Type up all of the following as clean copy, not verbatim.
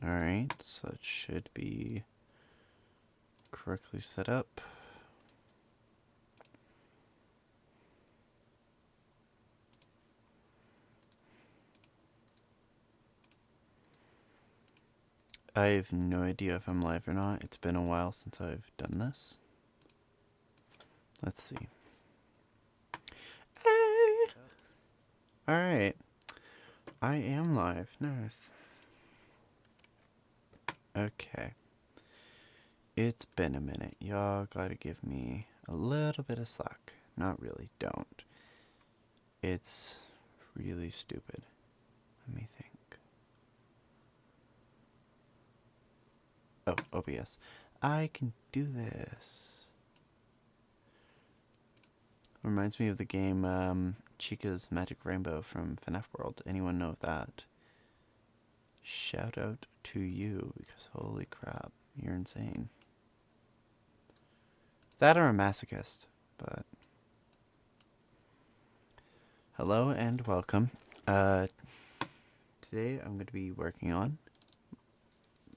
Alright, so it should be correctly set up. I have no idea if I'm live or not. It's been a while since I've done this. Let's see. Hey! Alright. I am live. Nice. Okay. It's been a minute. Y'all gotta give me a little bit of slack. Not really, don't. It's really stupid. Let me think. Oh, OBS. I can do this. Reminds me of the game Chica's Magic Rainbow from FNAF World. Anyone know of that? Shout out to you, because holy crap, you're insane. That or a masochist, but... Hello and welcome. Today I'm going to be working on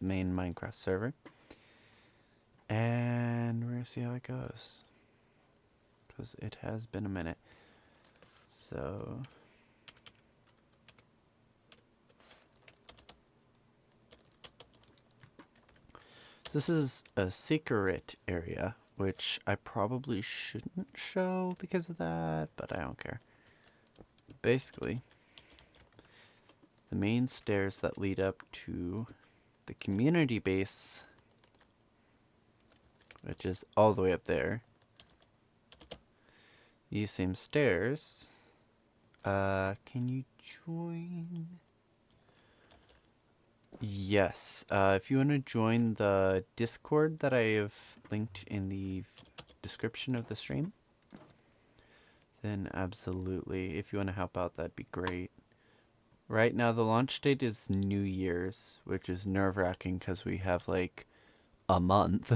main Minecraft server. And we're going to see how it goes. Because it has been a minute. So... This is a secret area, which I probably shouldn't show because of that, but I don't care. Basically, the main stairs that lead up to the community base, which is all the way up there. These same stairs. Can you join? Yes. If you want to join the Discord that I have linked in the description of the stream, then absolutely. If you want to help out, that'd be great. Right now, the launch date is New Year's, which is nerve-wracking because we have like a month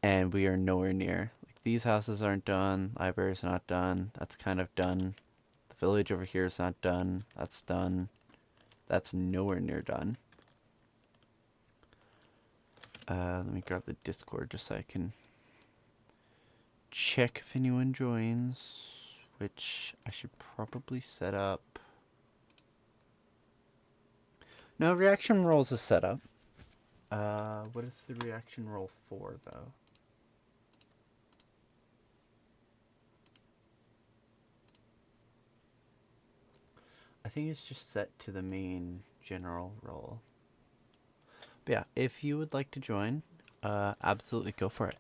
and we are nowhere near. Like, these houses aren't done, library's not done, that's kind of done. The village over here is not done, that's done. That's nowhere near done. Let me grab the Discord just so I can check if anyone joins, which I should probably set up. No, reaction roles is set up. What is the reaction role for, though? I think it's just set to the main general role. But yeah, if you would like to join, absolutely go for it.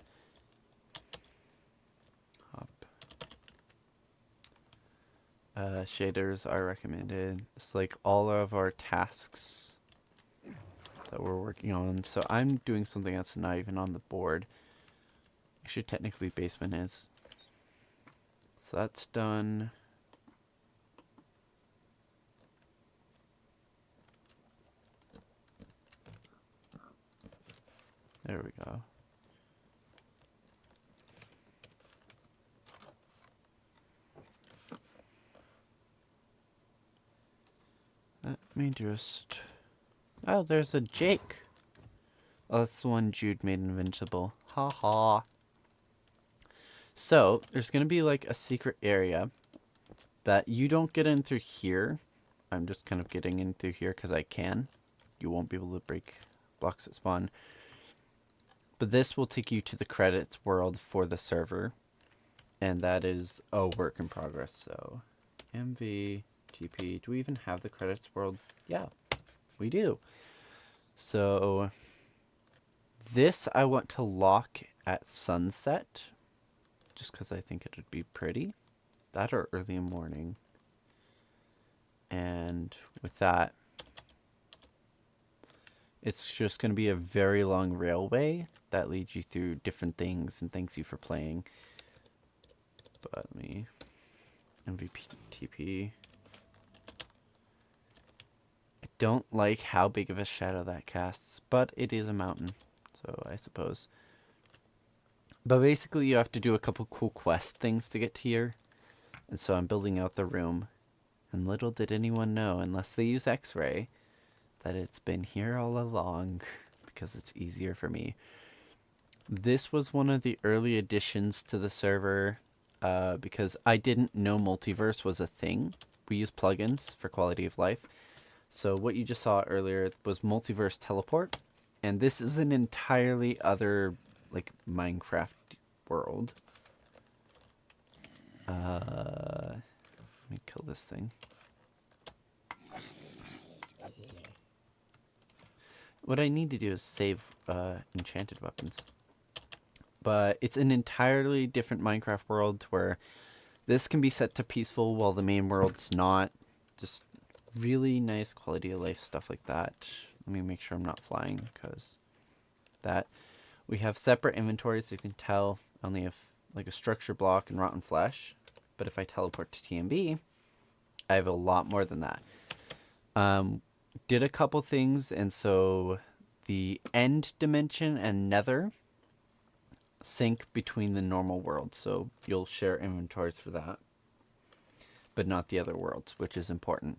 Shaders are recommended. It's like all of our tasks that we're working on. So I'm doing something that's not even on the board. Actually, technically basement is. So that's done. There we go. Let me just... Oh, there's a Jake. Oh, that's the one Jude made invincible. Ha ha. So, there's going to be like a secret area that you don't get in through here. I'm just kind of getting in through here because I can. You won't be able to break blocks that spawn. But this will take you to the credits world for the server. And that is a work in progress. So, MV... TP. Do we even have the credits world? Yeah, we do. So this I want to lock at sunset just because I think it would be pretty. That or early morning. And with that, it's just going to be a very long railway that leads you through different things and thanks you for playing. But let me MVP TP. Don't like how big of a shadow that casts, but it is a mountain, so I suppose. But basically you have to do a couple cool quest things to get to here, and so I'm building out the room. And little did anyone know, unless they use X-ray, that it's been here all along because it's easier for me. This was one of the early additions to the server because I didn't know multiverse was a thing. We use plugins for quality of life. So what you just saw earlier was multiverse teleport, and this is an entirely other like Minecraft world. Let me kill this thing. What I need to do is save enchanted weapons. But it's an entirely different Minecraft world where this can be set to peaceful while the main world's not. Just really nice quality of life stuff like that. Let me make sure I'm not flying because that. We have separate inventories. You can tell I only have like a structure block and rotten flesh. But if I teleport to TMB, I have a lot more than that. Did a couple things, and so the end dimension and nether sync between the normal world, so you'll share inventories for that, but not the other worlds, which is important.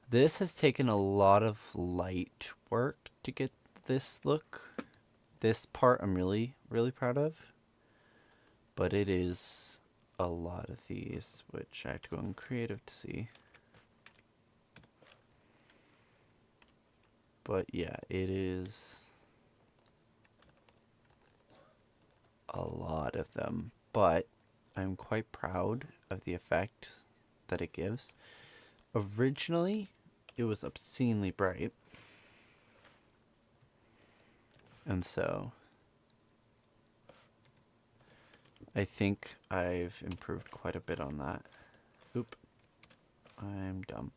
This has taken a lot of light work to get this look. This part I'm really proud of, but it is a lot of these, which I have to go in creative to see. But yeah, it is a lot of them, but I'm quite proud of the effect that it gives. Originally, it was obscenely bright, and so I think I've improved quite a bit on that. Oop, I'm dumb.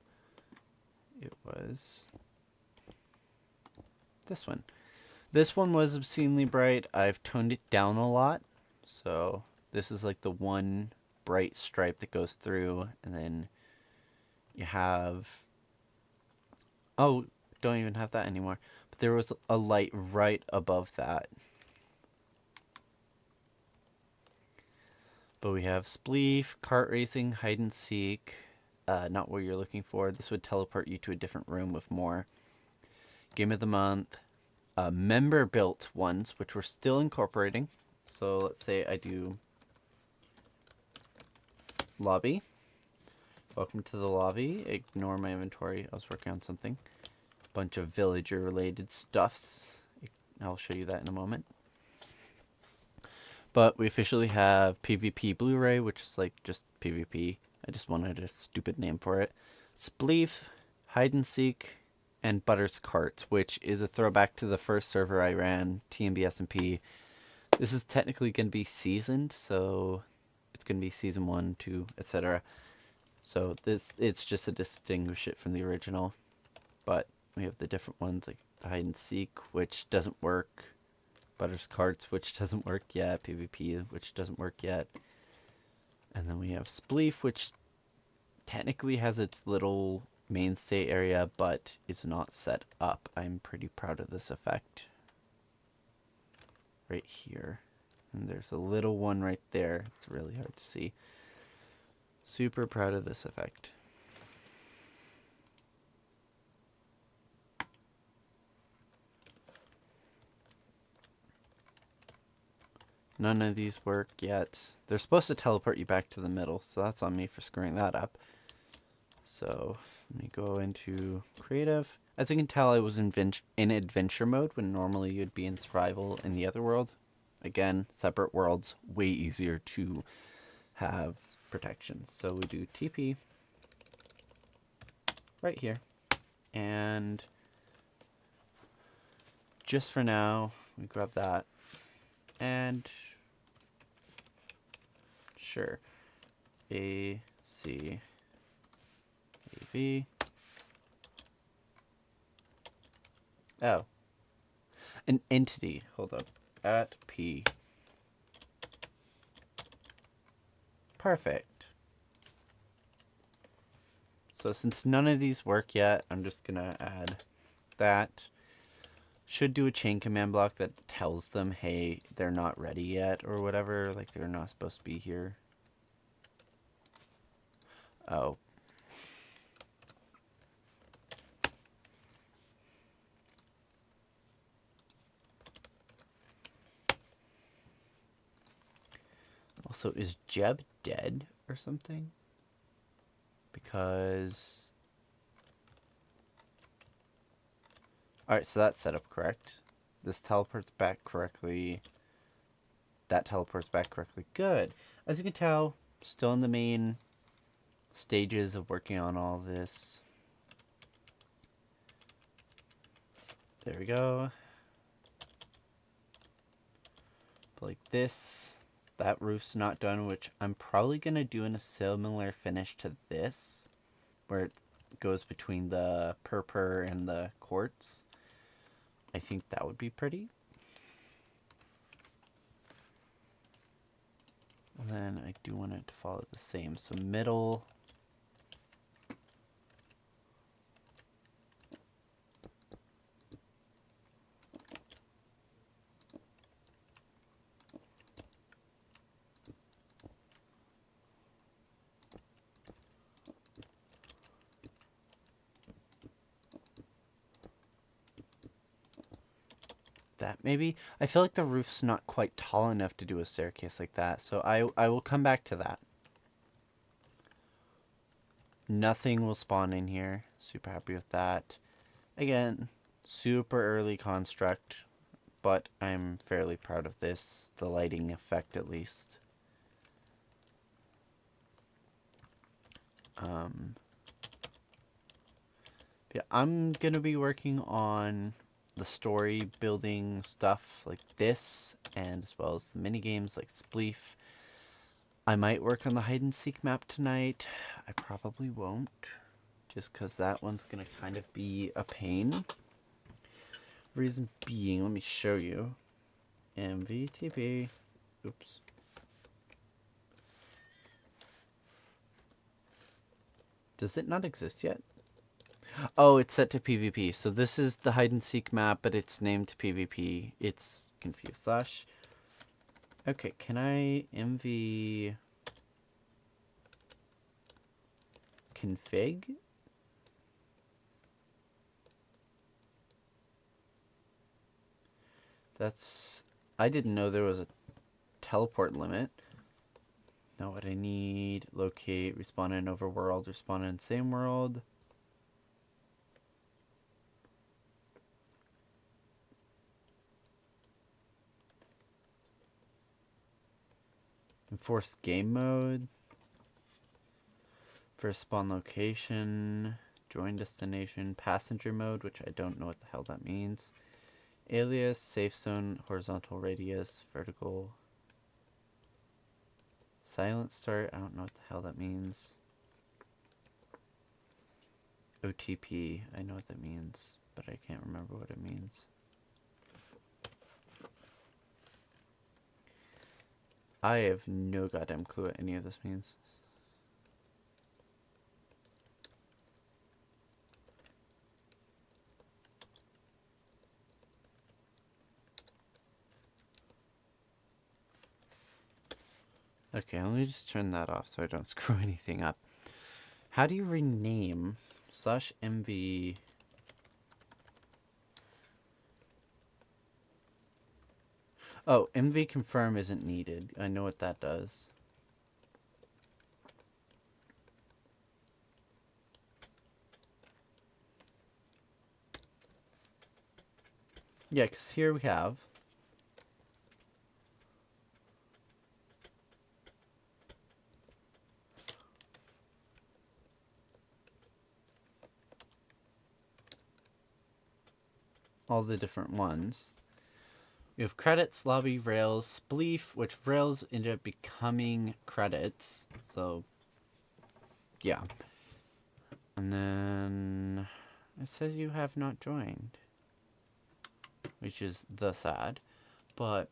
It was this one. This one was obscenely bright. I've toned it down a lot. So this is like the one bright stripe that goes through, and then you have, oh, don't even have that anymore. But there was a light right above that. But we have spleef, kart racing, hide and seek. Not what you're looking for. This would teleport you to a different room with more. Game of the month. Member built ones, which we're still incorporating. So let's say I do lobby. Welcome to the lobby. Ignore my inventory. I was working on something. Bunch of villager related stuffs. I'll show you that in a moment. But we officially have PvP Blu-ray, which is like just PvP. I just wanted a stupid name for it. Spleef, hide and seek, and Butter's Carts, which is a throwback to the first server I ran, TMBSMP. This is technically going to be seasoned, so it's going to be season 1, 2, etc. So it's just to distinguish it from the original. But we have the different ones, like hide and seek, which doesn't work. Butter's Carts, which doesn't work yet. PvP, which doesn't work yet. And then we have Spleef, which technically has its little mainstay area, but it's not set up. I'm pretty proud of this effect. Right here. And there's a little one right there. It's really hard to see. Super proud of this effect. None of these work yet. They're supposed to teleport you back to the middle, so that's on me for screwing that up. So let me go into creative. As you can tell, I was in adventure mode when normally you'd be in survival in the other world. Again, separate worlds, way easier to have protection. So we do TP right here. And just for now, we grab that. And sure, A, C, A, V. Oh, an entity. Hold up. At P. Perfect. So since none of these work yet, I'm just gonna add that. Should do a chain command block that tells them, hey, they're not ready yet or whatever, like they're not supposed to be here. Oh. Also, is Jeb dead or something? Because... Alright, so that's set up correct. This teleports back correctly. That teleports back correctly. Good. As you can tell, still in the main stages of working on all this. There we go. Like this. That roof's not done, which I'm probably going to do in a similar finish to this, where it goes between the purpur and the quartz. I think that would be pretty. And then I do want it to follow the same. So middle. That maybe. I feel like the roof's not quite tall enough to do a staircase like that, so I will come back to that. Nothing will spawn in here. Super happy with that. Again, super early construct, but I'm fairly proud of this. The lighting effect, at least. Yeah, I'm gonna be working on the story building stuff like this, and as well as the mini games like Spleef. I might work on the hide and seek map tonight. I probably won't, just because that one's gonna kind of be a pain. Reason being, let me show you. MVTP. Oops. Does it not exist yet? Oh, it's set to PvP. So this is the hide and seek map, but it's named PvP. It's confused. Slash. Okay, can I MV config? That's... I didn't know there was a teleport limit. Now what I need, locate, respawn in overworld, respawn in same world. Enforce game mode. First spawn location. Join destination. Passenger mode, which I don't know what the hell that means. Alias, safe zone, horizontal radius, vertical. Silent start, I don't know what the hell that means. OTP, I know what that means, but I can't remember what it means. I have no goddamn clue what any of this means. Okay, let me just turn that off so I don't screw anything up. How do you rename /MV? Oh, MV confirm isn't needed. I know what that does. Yeah, because here we have all the different ones. We have credits, lobby, rails, spleef, which rails ended up becoming credits. So, yeah. And then it says you have not joined, which is the sad. But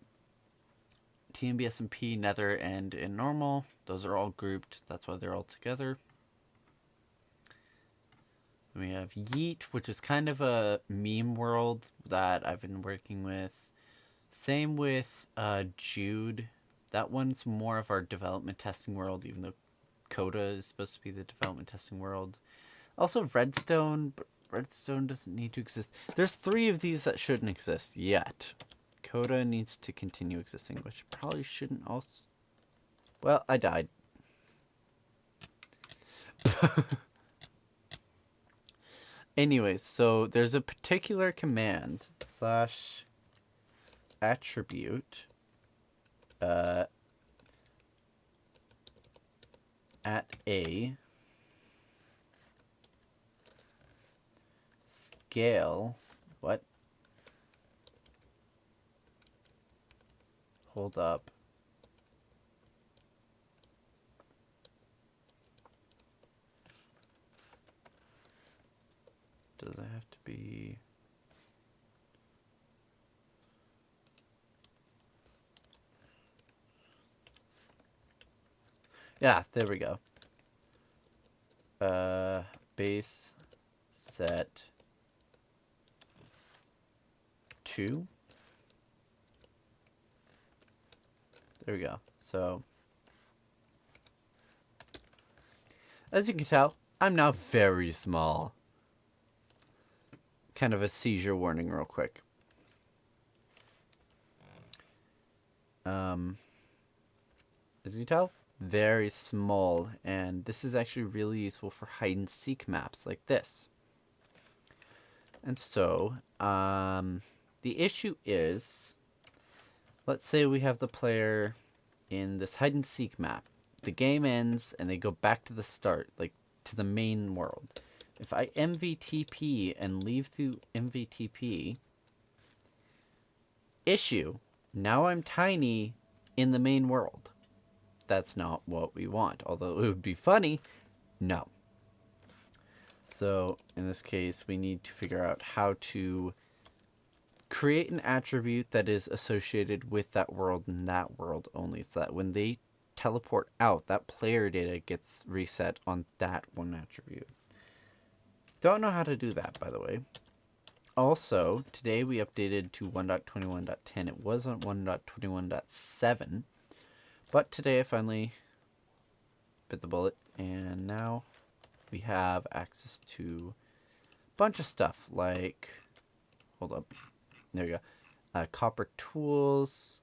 TMBSMP, Nether, and in normal, those are all grouped. That's why they're all together. We have Yeet, which is kind of a meme world that I've been working with. Same with Jude. That one's more of our development testing world, even though Coda is supposed to be the development testing world. Also Redstone, but Redstone doesn't need to exist. There's 3 of these that shouldn't exist yet. Coda needs to continue existing, which probably shouldn't also... Well, I died. Anyways, so there's a particular command slash attribute at a scale. What? Hold up. Does it have to be? Yeah, there we go. Base set 2. There we go. So, as you can tell, I'm now very small. Kind of a seizure warning real quick. As you can tell, very small, and this is actually really useful for hide and seek maps like this. And so, the issue is, let's say we have the player in this hide and seek map. The game ends and they go back to the start, like to the main world. If I MVTP and leave through MVTP, issue, now I'm tiny in the main world. That's not what we want, although it would be funny. No. So in this case, we need to figure out how to create an attribute that is associated with that world and that world only, so that when they teleport out, that player data gets reset on that one attribute. Don't know how to do that, by the way. Also, today we updated to 1.21.10. It was on 1.21.7, but today I finally bit the bullet, and now we have access to a bunch of stuff like, hold up, there you go, copper tools,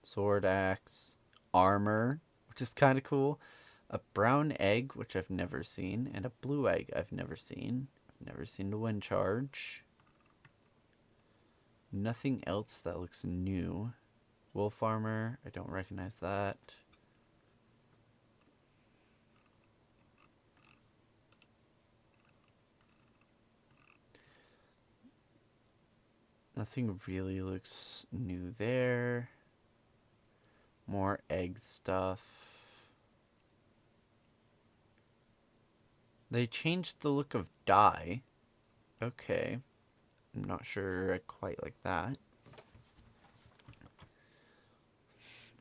sword axe, armor, which is kind of cool, a brown egg, which I've never seen, and a blue egg I've never seen. I've never seen the wind charge. Nothing else that looks new. Wolf armor, I don't recognize that. Nothing really looks new there. More egg stuff. They changed the look of dye. Okay. I'm not sure I quite like that.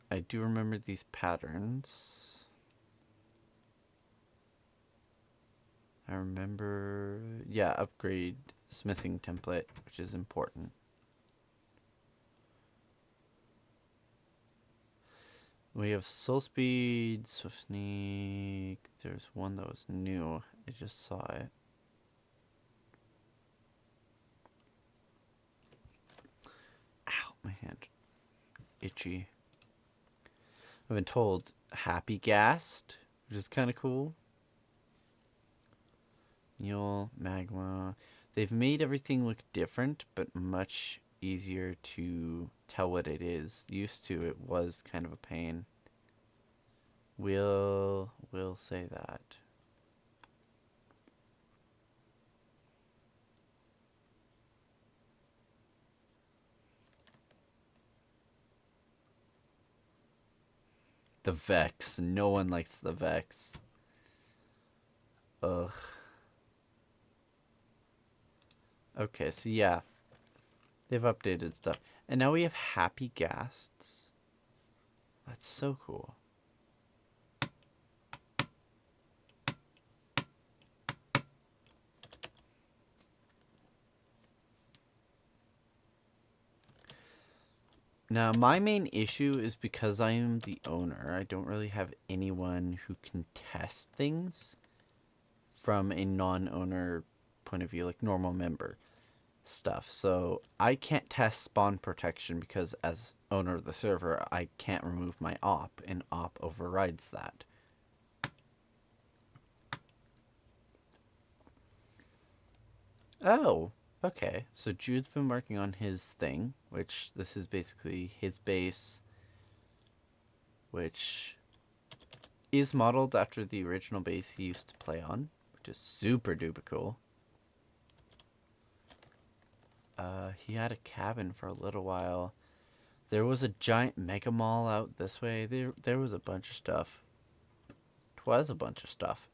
I do remember these patterns. I remember, yeah, upgrade smithing template, which is important. We have soul speed, swift sneak. There's one that was new. I just saw it. Ow, my hand. Itchy. I've been told happy gassed, which is kind of cool. Mule, magma. They've made everything look different, but much easier to tell what it is. Used to, it was kind of a pain. We'll say that. The Vex. No one likes the Vex. Ugh. Okay, so yeah. They've updated stuff. And now we have happy ghasts. That's so cool. Now, my main issue is because I am the owner, I don't really have anyone who can test things from a non-owner point of view, like normal member stuff. So I can't test spawn protection because as owner of the server, I can't remove my op, and op overrides that. Oh, okay. So Jude's been working on his thing, which this is basically his base, which is modeled after the original base he used to play on, which is super duper cool. He had a cabin for a little while. There was a giant mega mall out this way. There was a bunch of stuff. It was a bunch of stuff.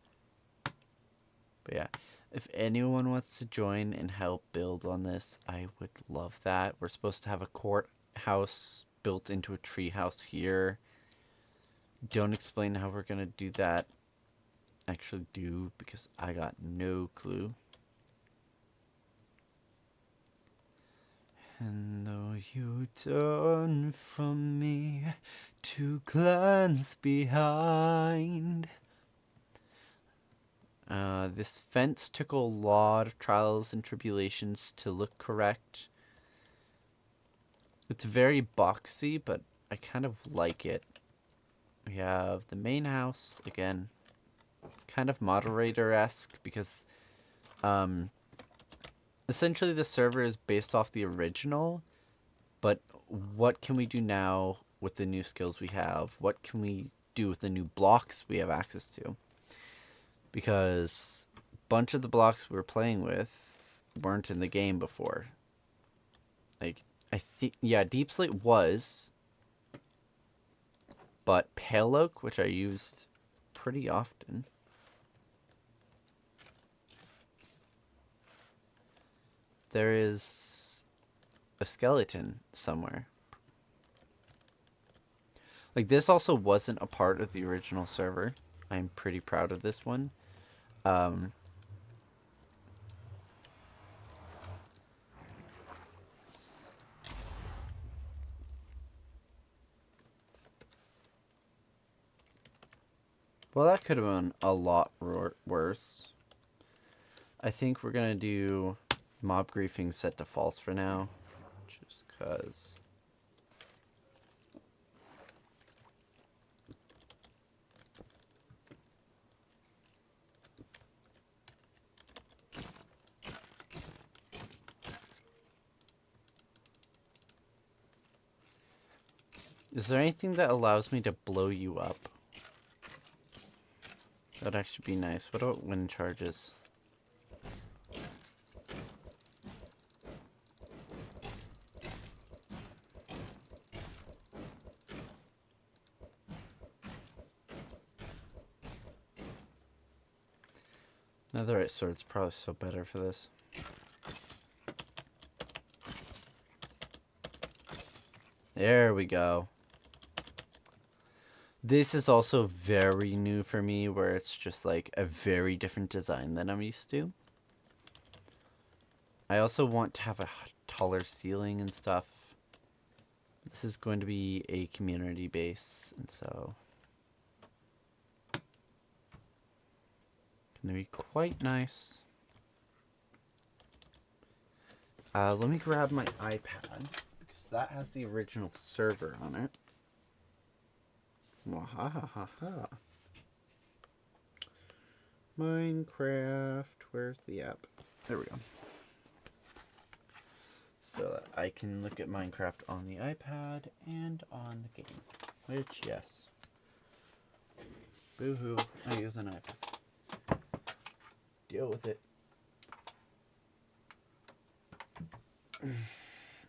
But yeah, if anyone wants to join and help build on this, I would love that. We're supposed to have a courthouse built into a tree house here. Don't explain how we're gonna do that. Actually do, because I got no clue. And though you turn from me to glance behind. This fence took a lot of trials and tribulations to look correct. It's very boxy, but I kind of like it. We have the main house, again, kind of moderator-esque, because essentially the server is based off the original, but what can we do now with the new skills we have? What can we do with the new blocks we have access to? Because a bunch of the blocks we were playing with weren't in the game before. Like, I think, yeah, Deep Slate was, but Pale Oak, which I used pretty often. There is a skeleton somewhere. Like, this also wasn't a part of the original server. I'm pretty proud of this one. Well, that could have been a lot worse. I think we're going to do mob griefing set to false for now. Just because. Is there anything that allows me to blow you up? That'd actually be nice. What about wind charges? Netherite sword's probably so better for this. There we go. This is also very new for me, where it's just like a very different design than I'm used to. I also want to have a taller ceiling and stuff. This is going to be a community base, and so gonna be quite nice. Let me grab my iPad, because that has the original server on it. Wahahaha. Minecraft, where's the app? There we go. So that I can look at Minecraft on the iPad and on the game. Which, yes. Boo-hoo, I use an iPad. Deal with it.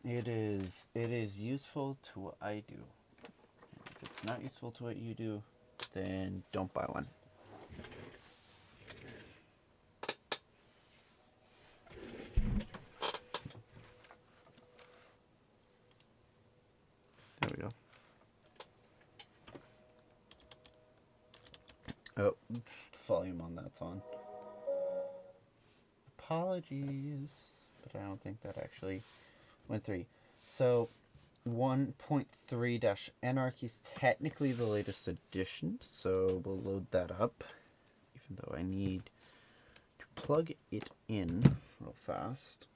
It is useful to what I do. If it's not useful to what you do, then don't buy one. There we go. Oh, the volume on that's on. Apologies, but I don't think that actually went through. So 1.3-Anarchy is technically the latest edition, so we'll load that up, even though I need to plug it in real fast,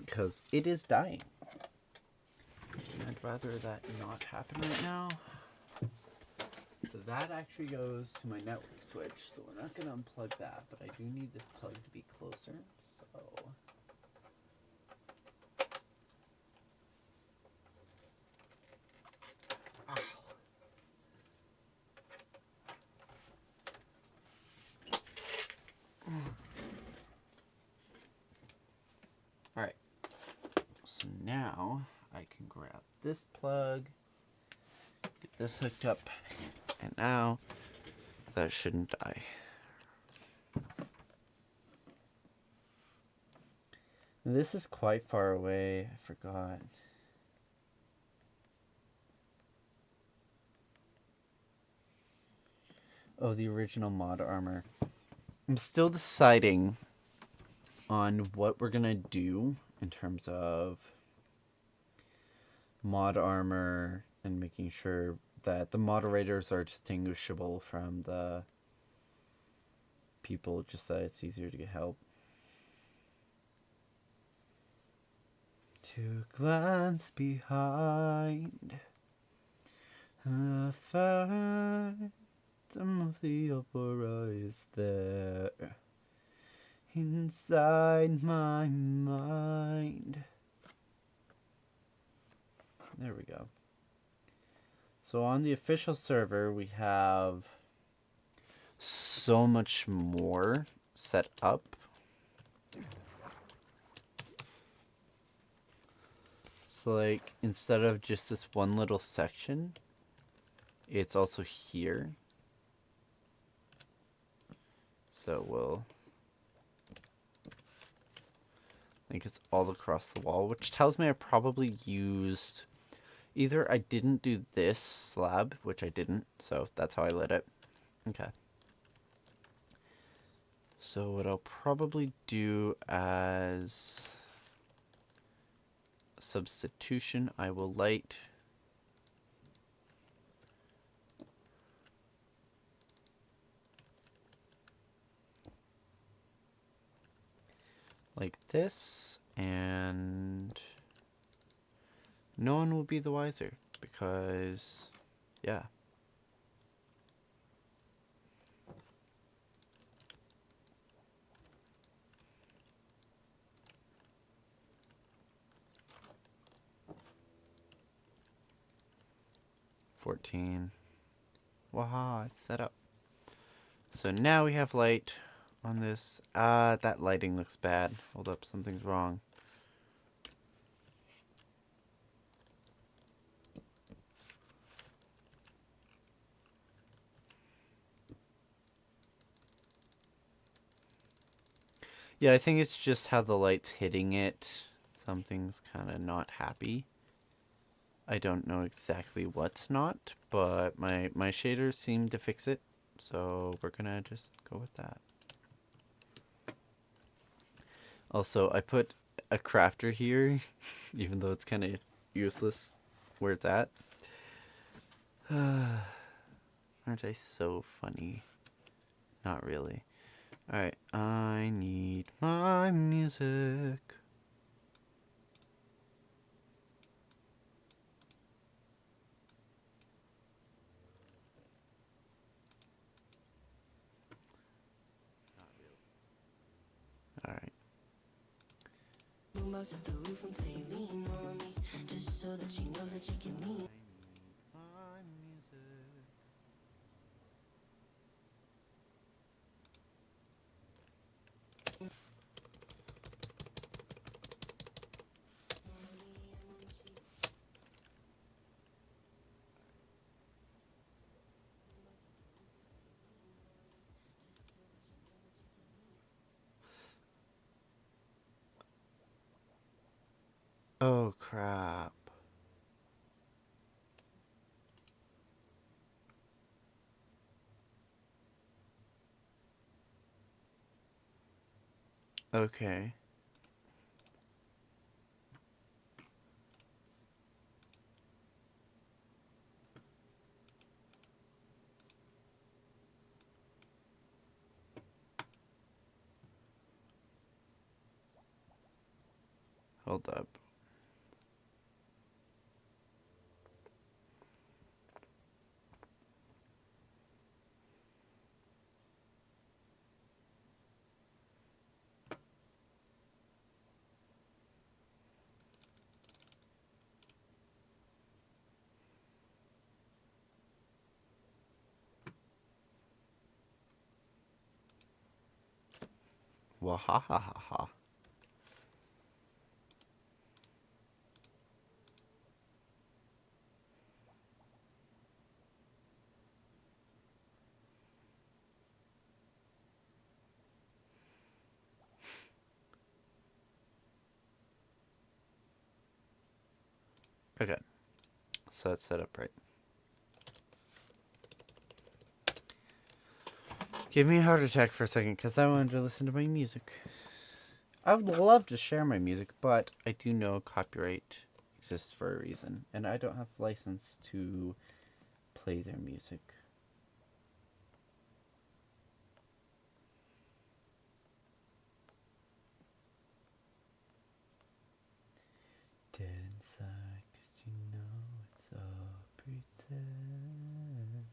because it is dying. I'd rather that not happen right now. So that actually goes to my network switch, so we're not going to unplug that, but I do need this plug to be closer, so... Alright, so now I can grab this plug, get this hooked up, and now that shouldn't die. This is quite far away, I forgot. Oh, the original mod armor. I'm still deciding on what we're gonna do in terms of mod armor and making sure that the moderators are distinguishable from the people, just that it's easier to get help. To glance behind the phantom of the opera is there inside my mind. There we go. So on the official server, we have so much more set up. So like, instead of just this one little section, it's also here. So we'll... I think it's all across the wall, which tells me I probably used... Either I didn't do this slab, which I didn't, so that's how I lit it. Okay. So what I'll probably do as substitution, I will light like this, and no one will be the wiser because, yeah. Waha, it's set up. So now we have light on this. That lighting looks bad. Hold up, something's wrong. Yeah, I think it's just how the light's hitting it. Something's kind of not happy. I don't know exactly what's not, but my shaders seem to fix it. So we're gonna just go with that. Also, I put a crafter here, even though it's kind of useless where it's at. Aren't I so funny? Not really. Alright, I need my music. Alright. Oh crap. Okay. Hold up. Wahahaha. Okay, so that's set up right. Give me a heart attack for a second, because I wanted to listen to my music. I would love to share my music, but I do know copyright exists for a reason, and I don't have license to play their music. Dead inside, 'cause you know it's all pretend.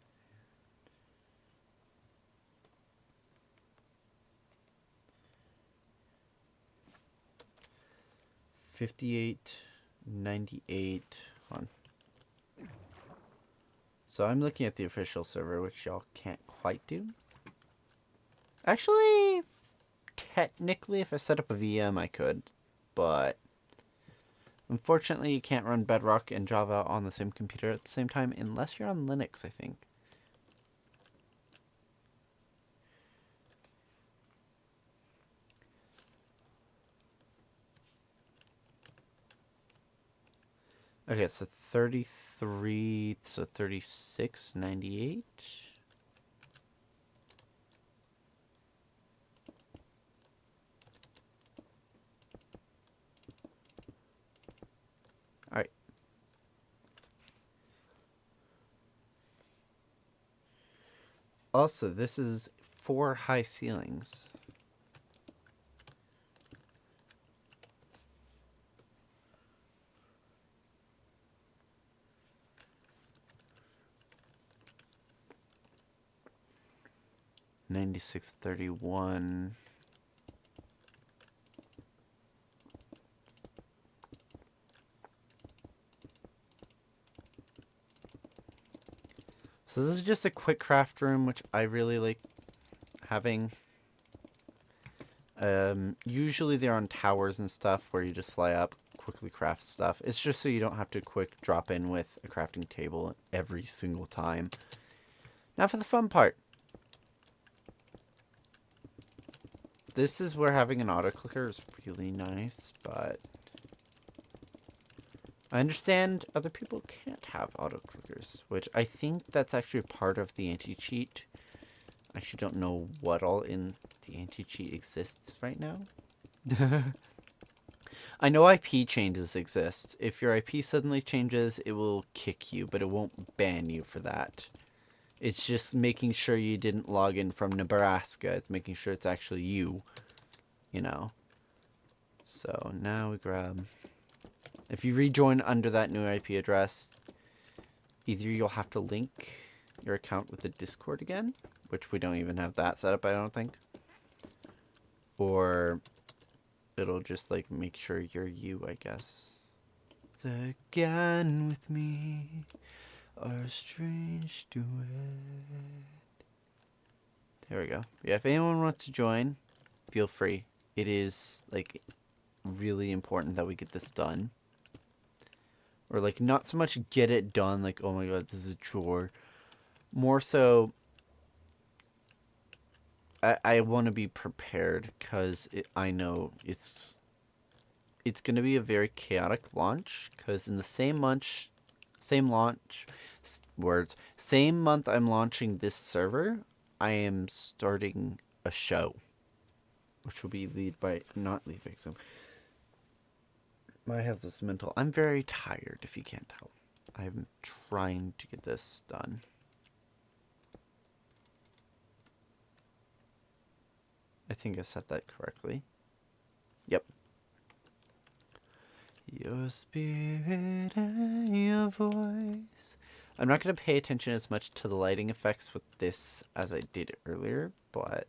$58.98 on. So I'm looking at the official server, which y'all can't quite do. Actually, technically, if I set up a VM, I could, but unfortunately, you can't run Bedrock and Java on the same computer at the same time unless you're on Linux, I think. Okay, so 33, so 36.98. All right. Also, this is 4 high ceilings. $96.31. So this is just a quick craft room, which I really like having. Usually they're on towers and stuff where you just fly up, quickly craft stuff. It's just so you don't have to quick drop in with a crafting table every single time. Now for the fun part. This is where having an auto clicker is really nice, but I understand other people can't have auto clickers, which I think that's actually part of the anti-cheat. I actually don't know what all in the anti-cheat exists right now. I know IP changes exist. If your IP suddenly changes, it will kick you, but it won't ban you for that. It's just making sure you didn't log in from Nebraska. It's making sure it's actually you, you know. So now we grab... If you rejoin under that new IP address, either you'll have to link your account with the Discord again, which we don't even have that set up, I don't think. Or it'll just like make sure you're you, I guess. It's again with me, our strange duet. There we go. Yeah, if anyone wants to join, feel free. It is like really important that we get this done. Or like not so much get it done, like, oh my god, this is a chore. More so, I want to be prepared because I know it's going to be a very chaotic launch, because in the same month I'm launching this server, I am starting a show, which will be not Hypixel. I have this mental. I'm very tired, if you can't tell. I'm trying to get this done. I think I said that correctly. Yep. Your spirit and your voice. I'm not going to pay attention as much to the lighting effects with this as I did earlier, but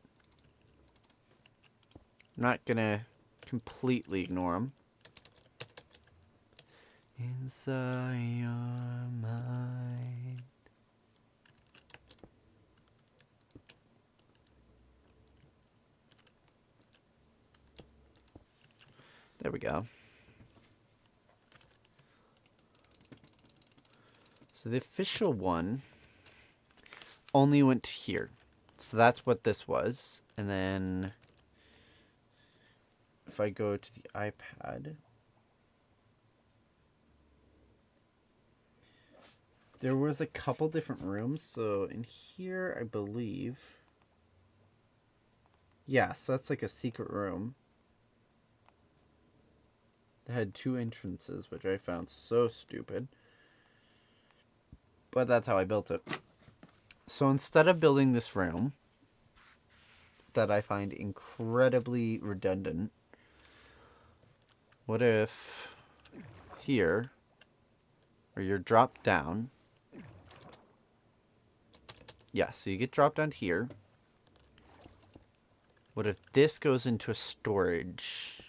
I'm not going to completely ignore them. Inside your mind. There we go. So the official one only went to here. So that's what this was. And then if I go to the iPad, there was a couple different rooms. So in here, I believe, yeah, so that's like a secret room. It had 2 entrances, which I found so stupid. But that's how I built it. So instead of building this room that I find incredibly redundant, what if here, or you're dropped down, yeah, so you get dropped down here. What if this goes into a storage?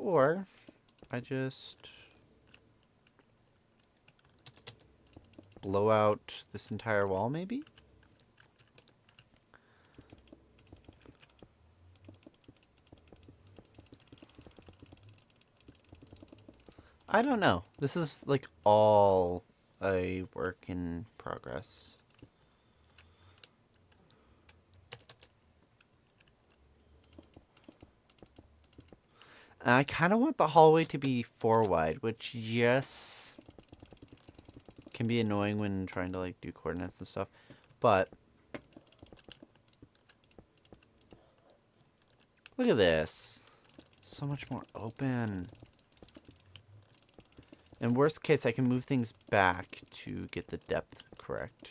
Or I just blow out this entire wall, maybe? I don't know. This is like all a work in progress. And I kind of want the hallway to be 4 wide, which, yes, can be annoying when trying to like do coordinates and stuff. But look at this. So much more open. In worst case, I can move things back to get the depth correct.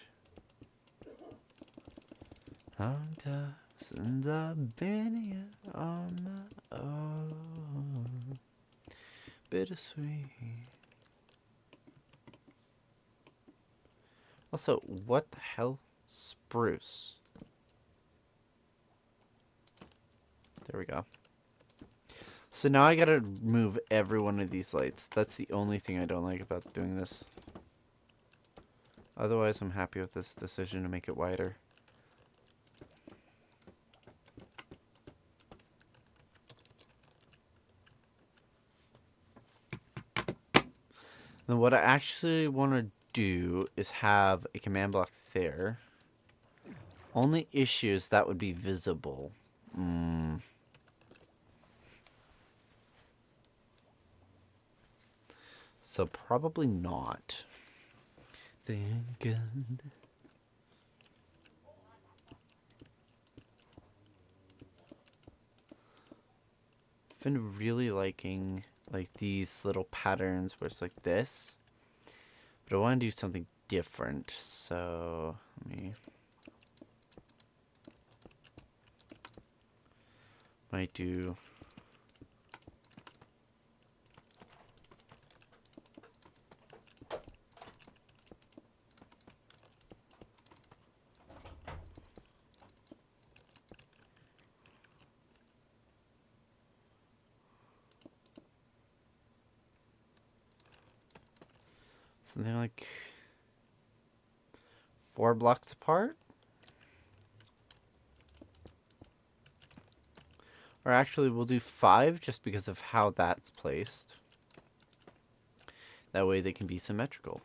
Since I've been here on my own, bittersweet. Also, what the hell? Spruce. There we go. So now I gotta move every one of these lights. That's the only thing I don't like about doing this. Otherwise, I'm happy with this decision to make it wider. Then what I actually want to do is have a command block there. Only issue is that would be visible. So probably not. Thinking. I've been really liking like these little patterns where it's like this. But I want to do something different. So let me might do something like 4 blocks apart. Or actually, we'll do 5 just because of how that's placed. That way they can be symmetrical.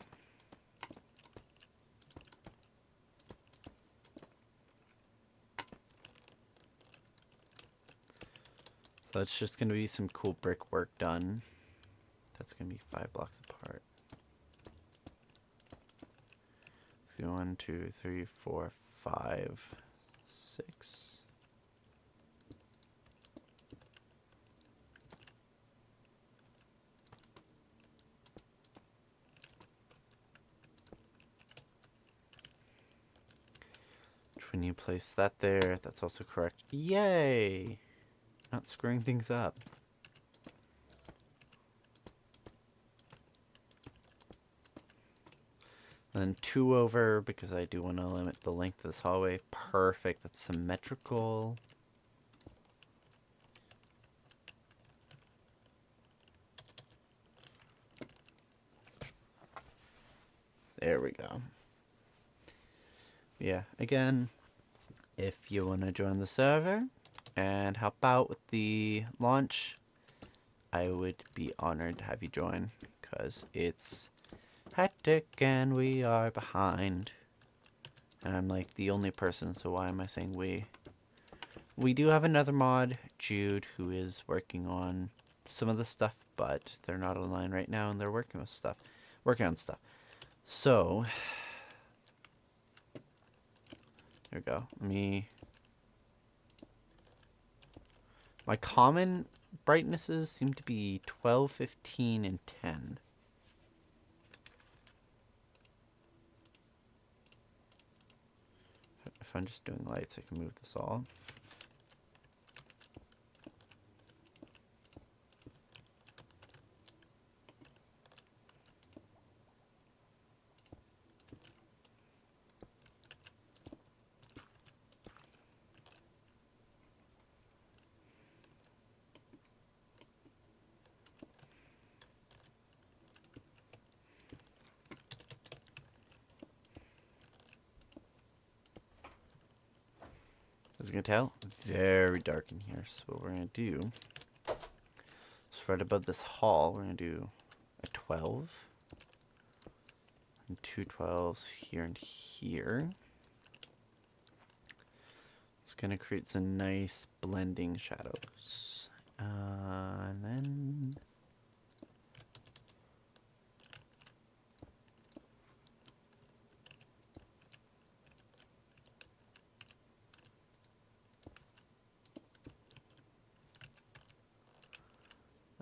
So it's just going to be some cool brickwork done. That's going to be 5 blocks apart. Let's go 1, 2, 3, 4, 5, 6. When you place that there, that's also correct. Yay! Not screwing things up. And then 2 over, because I do want to limit the length of this hallway. Perfect, that's symmetrical. There we go. Yeah, again, if you want to join the server, and help out with the launch, I would be honored to have you join, because it's hectic and we are behind. And I'm like the only person, so why am I saying we? We do have another mod, Jude, who is working on some of the stuff, but they're not online right now and they're working on stuff. So, there we go. My common brightnesses seem to be 12, 15, and 10. If I'm just doing lights, I can move this all. As you can tell, very dark in here. So what we're going to do is right above this hall, we're going to do a 12. And 2 12s here and here. It's going to create some nice blending shadows. And then...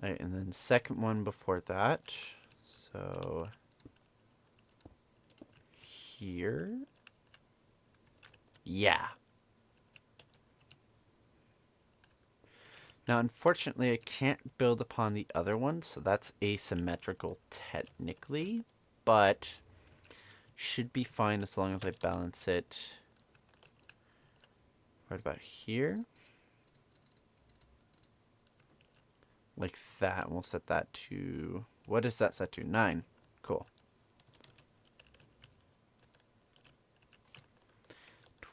Alright, and then second one before that. So... here. Yeah. Now, unfortunately, I can't build upon the other one, so that's asymmetrical technically, but should be fine as long as I balance it right about here. Like that, and we'll set that to, what is that set to? 9. Cool.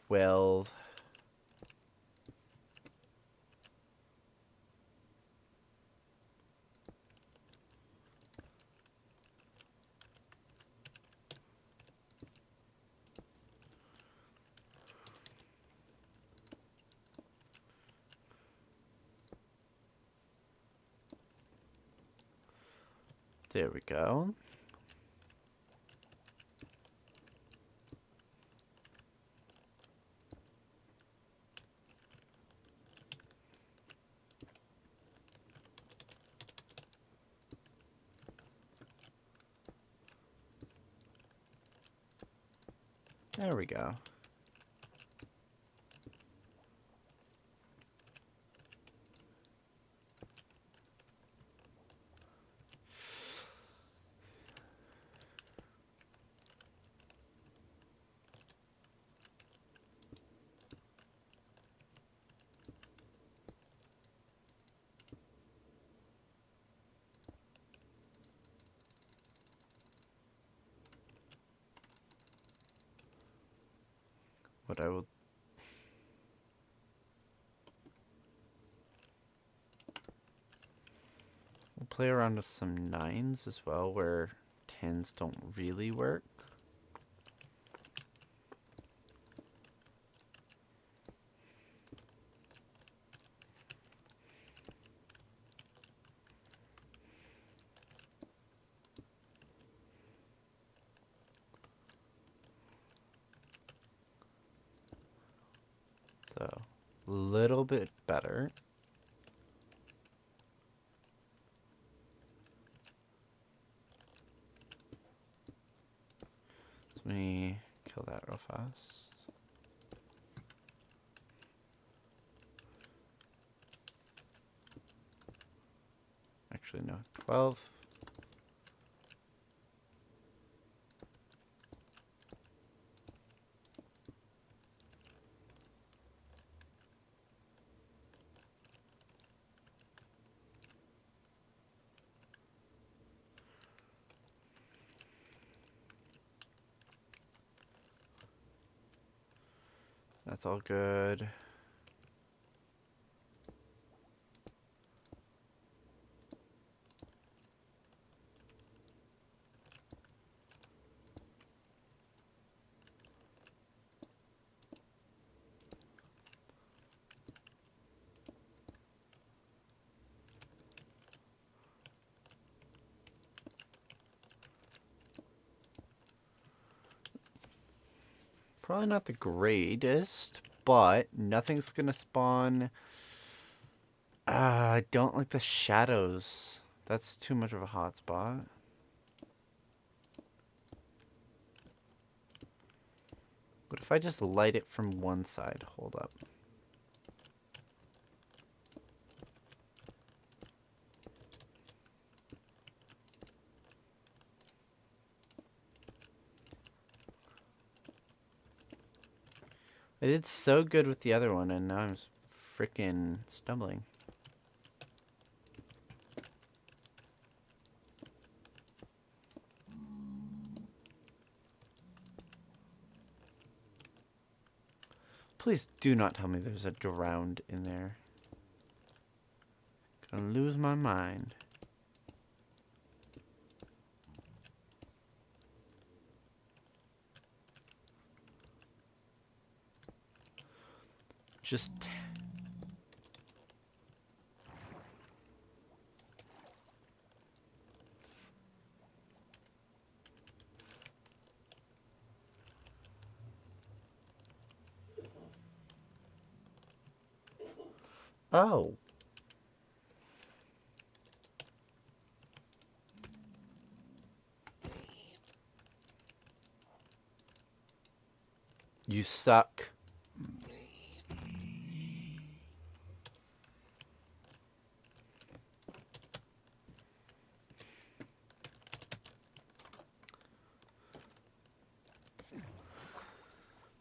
12. There we go. There we go. What I will we'll play around with some 9s as well, where 10s don't really work. So, a little bit better. Let me kill that real fast. Actually, no, 12. That's all good. probably not the greatest, but nothing's gonna spawn. I don't like the shadows. That's too much of a hotspot. What if I just light it from one side? Hold up. I did so good with the other one, and now I'm freaking stumbling. Please do not tell me there's a drowned in there. Gonna lose my mind. Just... Oh. You suck.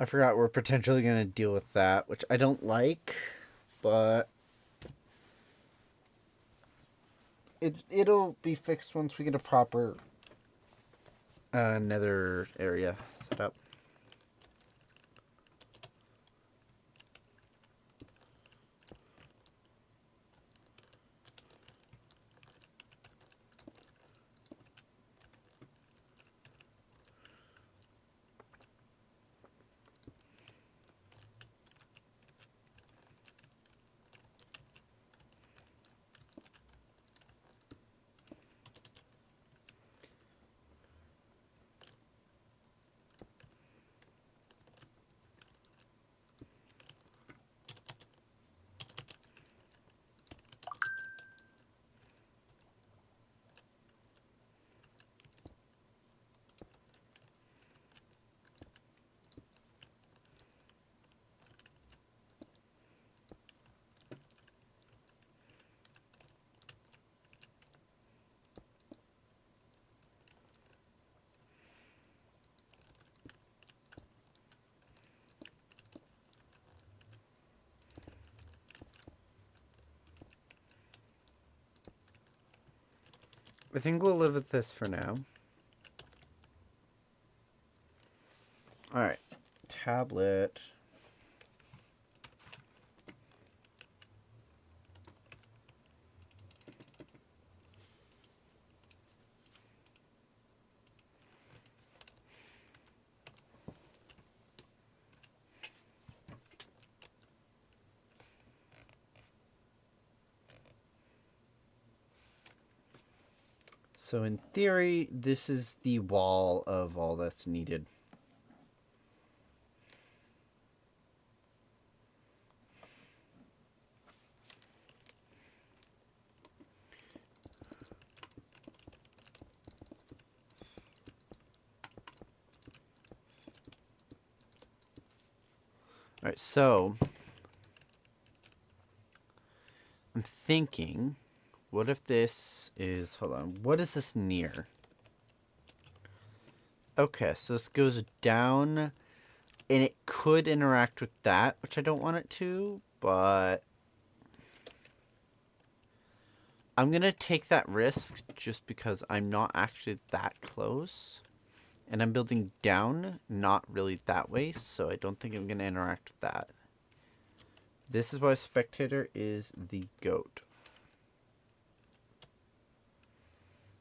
I forgot we're potentially going to deal with that, which I don't like, but it'll be fixed once we get a proper nether area set up. I think we'll live with this for now. Alright. Tablet. So in theory, this is the wall of all that's needed. Alright, so I'm thinking, what if this is, hold on, what is this near? Okay, so this goes down, and it could interact with that, which I don't want it to, but I'm going to take that risk just because I'm not actually that close. And I'm building down, not really that way, so I don't think I'm going to interact with that. This is why spectator is the goat.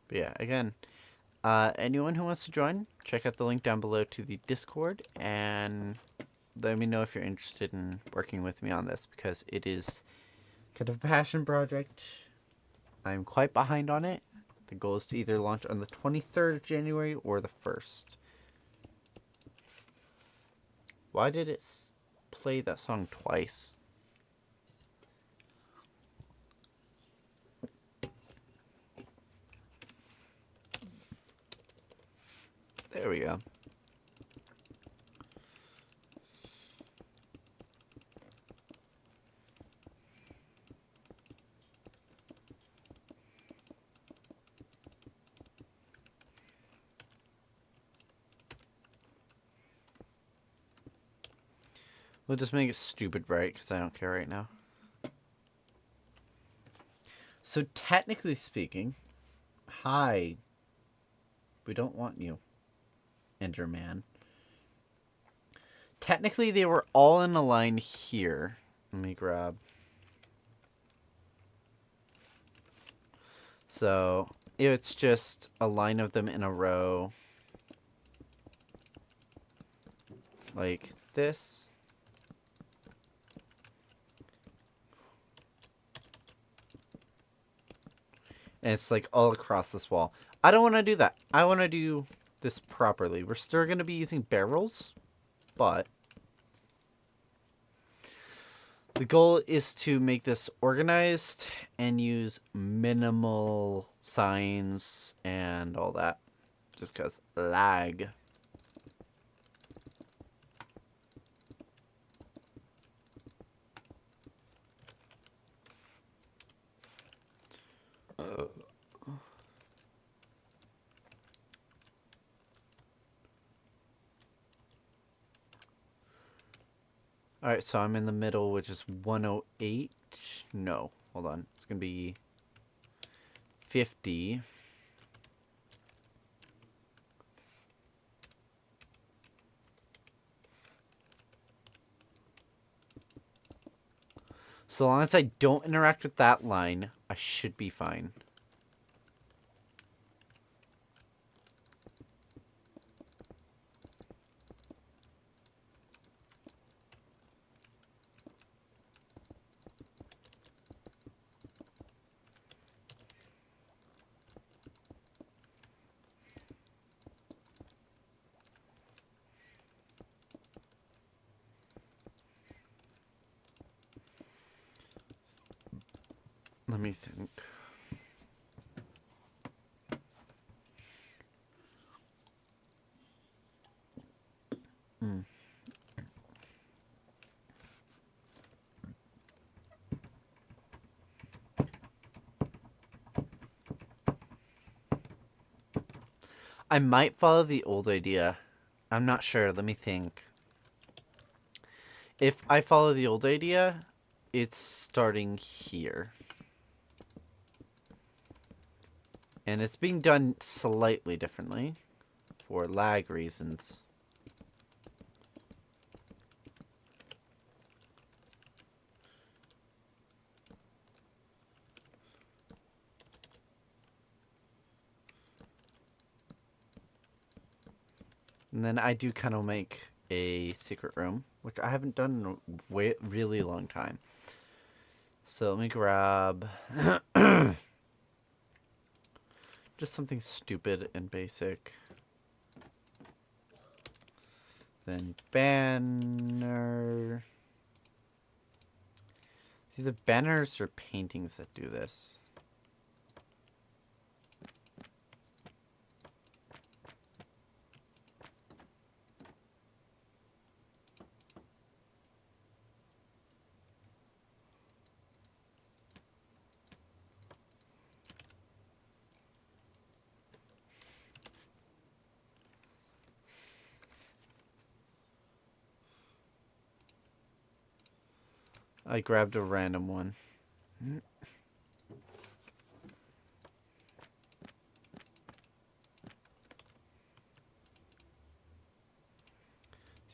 But yeah, again, anyone who wants to join, check out the link down below to the Discord, and let me know if you're interested in working with me on this, because it is kind of a passion project. I'm quite behind on it. The goal is to either launch on the 23rd of January or the 1st. Why did it play that song twice? There we go. We'll just make it stupid bright because I don't care right now. So technically speaking, hi. We don't want you, Enderman. Technically, they were all in a line here. Let me grab. So it's just a line of them in a row. Like this. And it's like all across this wall. I don't want to do that. I want to do this properly. We're still going to be using barrels, but the goal is to make this organized and use minimal signs and all that. Just because lag. Alright, so I'm in the middle, which is 108. No, hold on. It's going to be 50. So long as I don't interact with that line, I should be fine. Let me think. I might follow the old idea. I'm not sure. Let me think. If I follow the old idea, it's starting here. And it's being done slightly differently for lag reasons. And then I do kind of make a secret room, which I haven't done in a really long time. So let me grab just something stupid and basic. Then banner. It's either banners or paintings that do this. I grabbed a random one. It's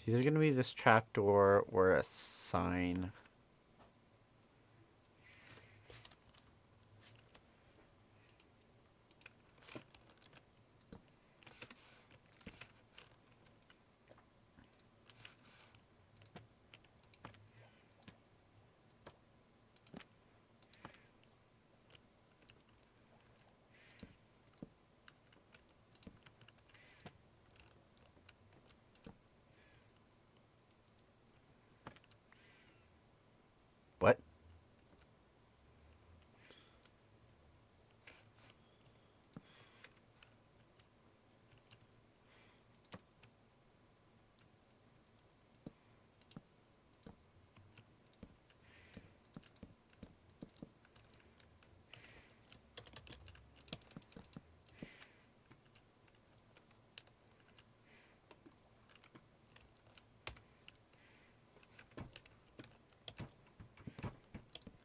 either going to be this trapdoor or a sign.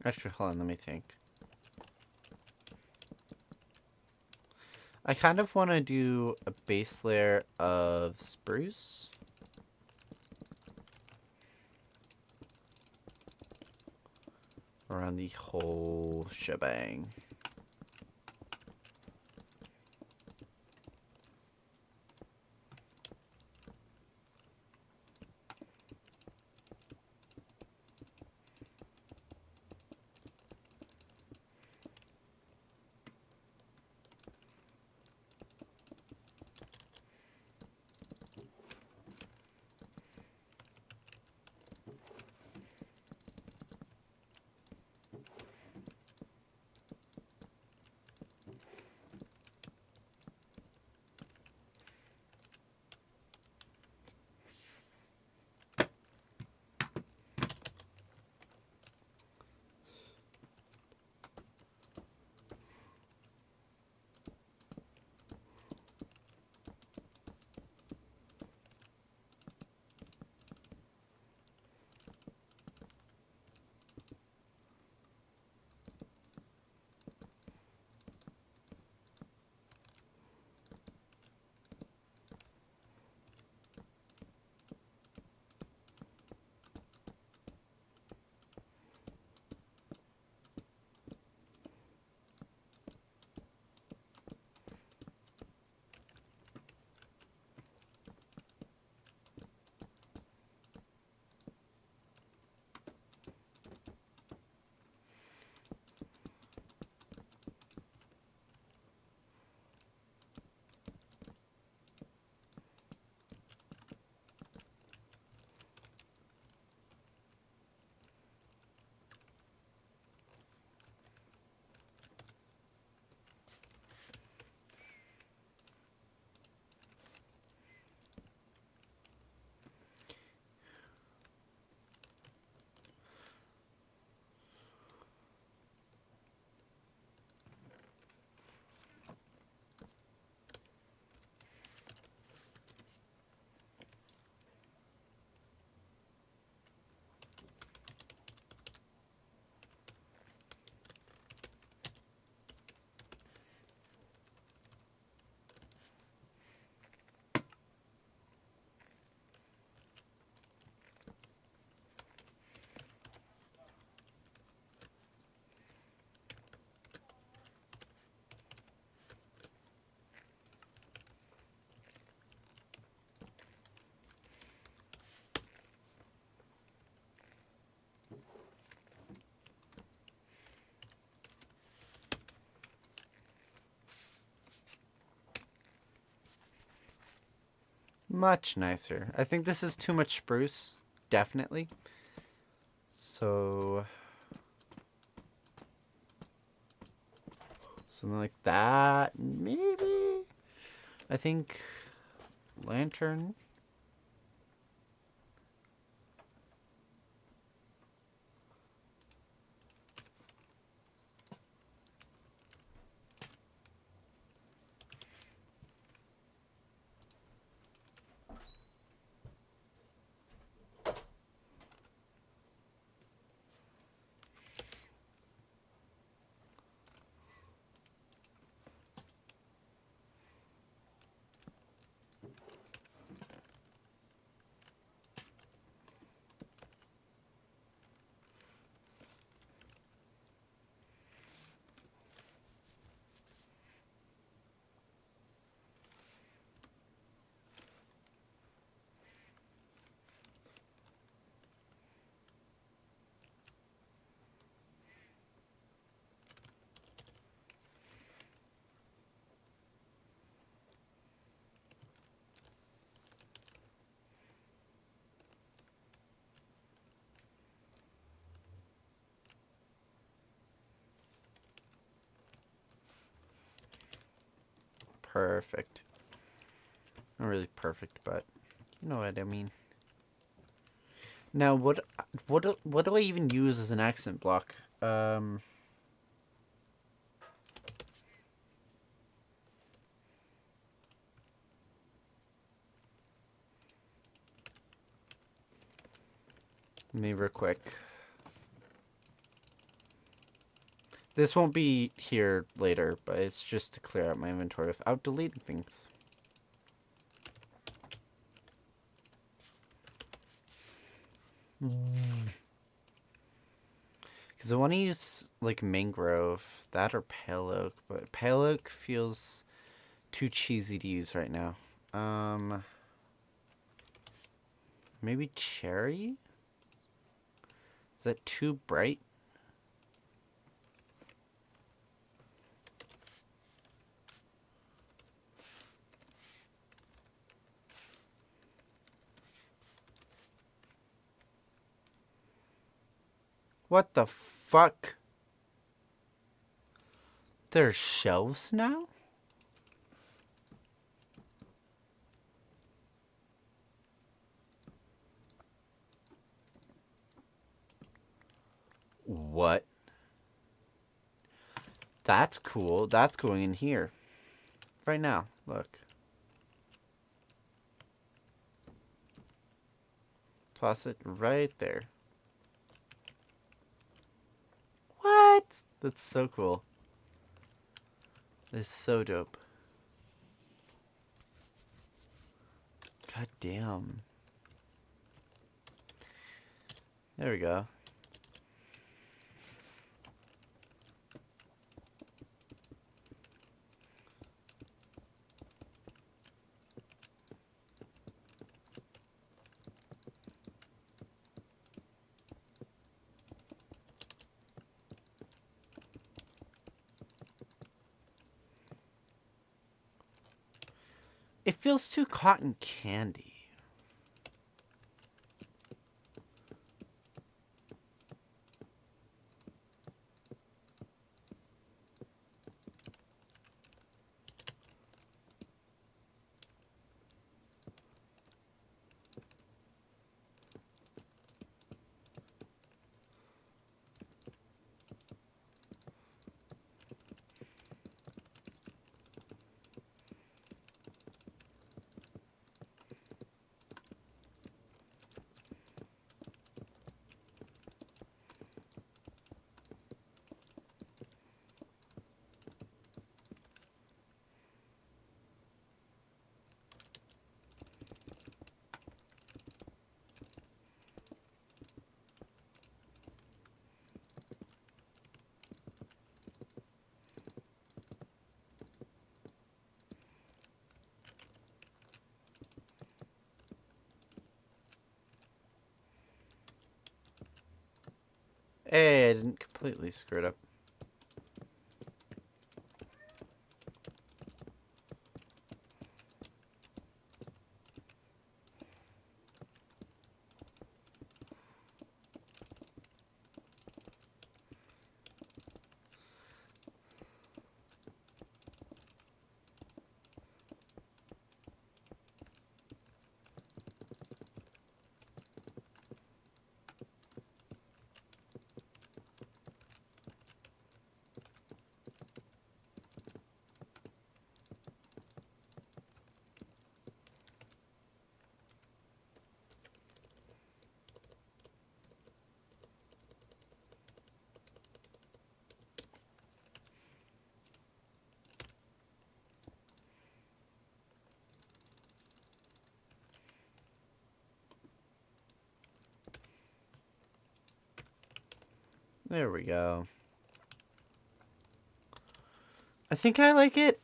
Actually, hold on, let me think. I kind of want to do a base layer of spruce. Around the whole shebang. Much nicer. I think this is too much spruce, definitely. So something like that, maybe. I think lantern. Perfect. Not really perfect, but you know what I mean. Now, what do I even use as an accent block? Let me real quick. This won't be here later, but it's just to clear out my inventory without deleting things. Because I want to use, like, mangrove, that or pale oak, but pale oak feels too cheesy to use right now. Maybe cherry? Is that too bright? What the fuck? There's shelves now? What? That's cool. That's going in here. Right now. Look. Toss it right there. What? That's so cool. It's so dope. God damn. There we go. It feels too cotton candy. Hey, I didn't completely screw it up. There we go. I think I like it.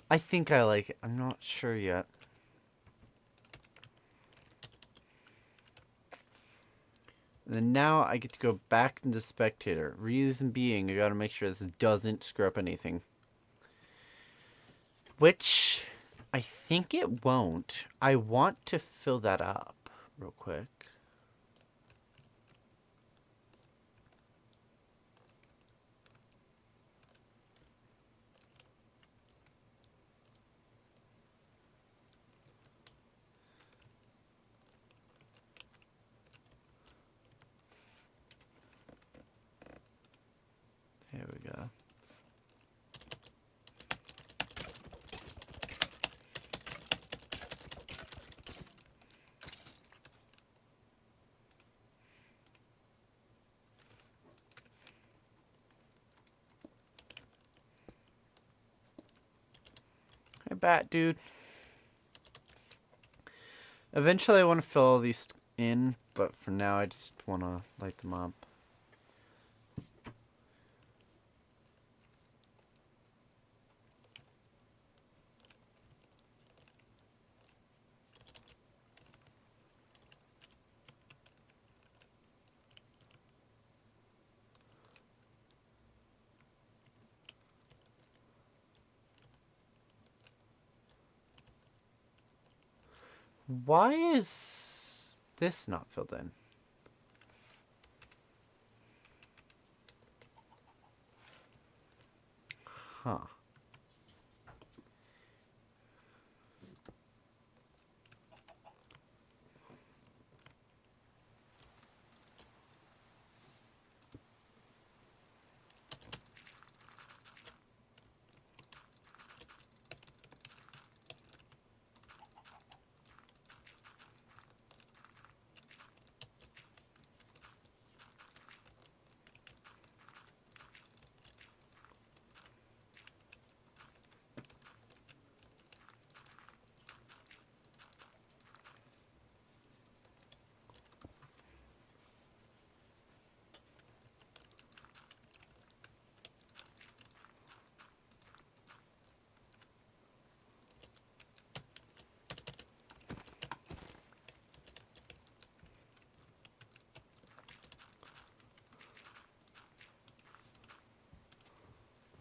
I think I like it. I'm not sure yet. And then now I get to go back into spectator. Reason being, I gotta make sure this doesn't screw up anything. Which I think it won't. I want to fill that up real quick. There we go. Hey, bat dude. Eventually I want to fill these in, but for now I just want to light them up. Why is this not filled in? Huh.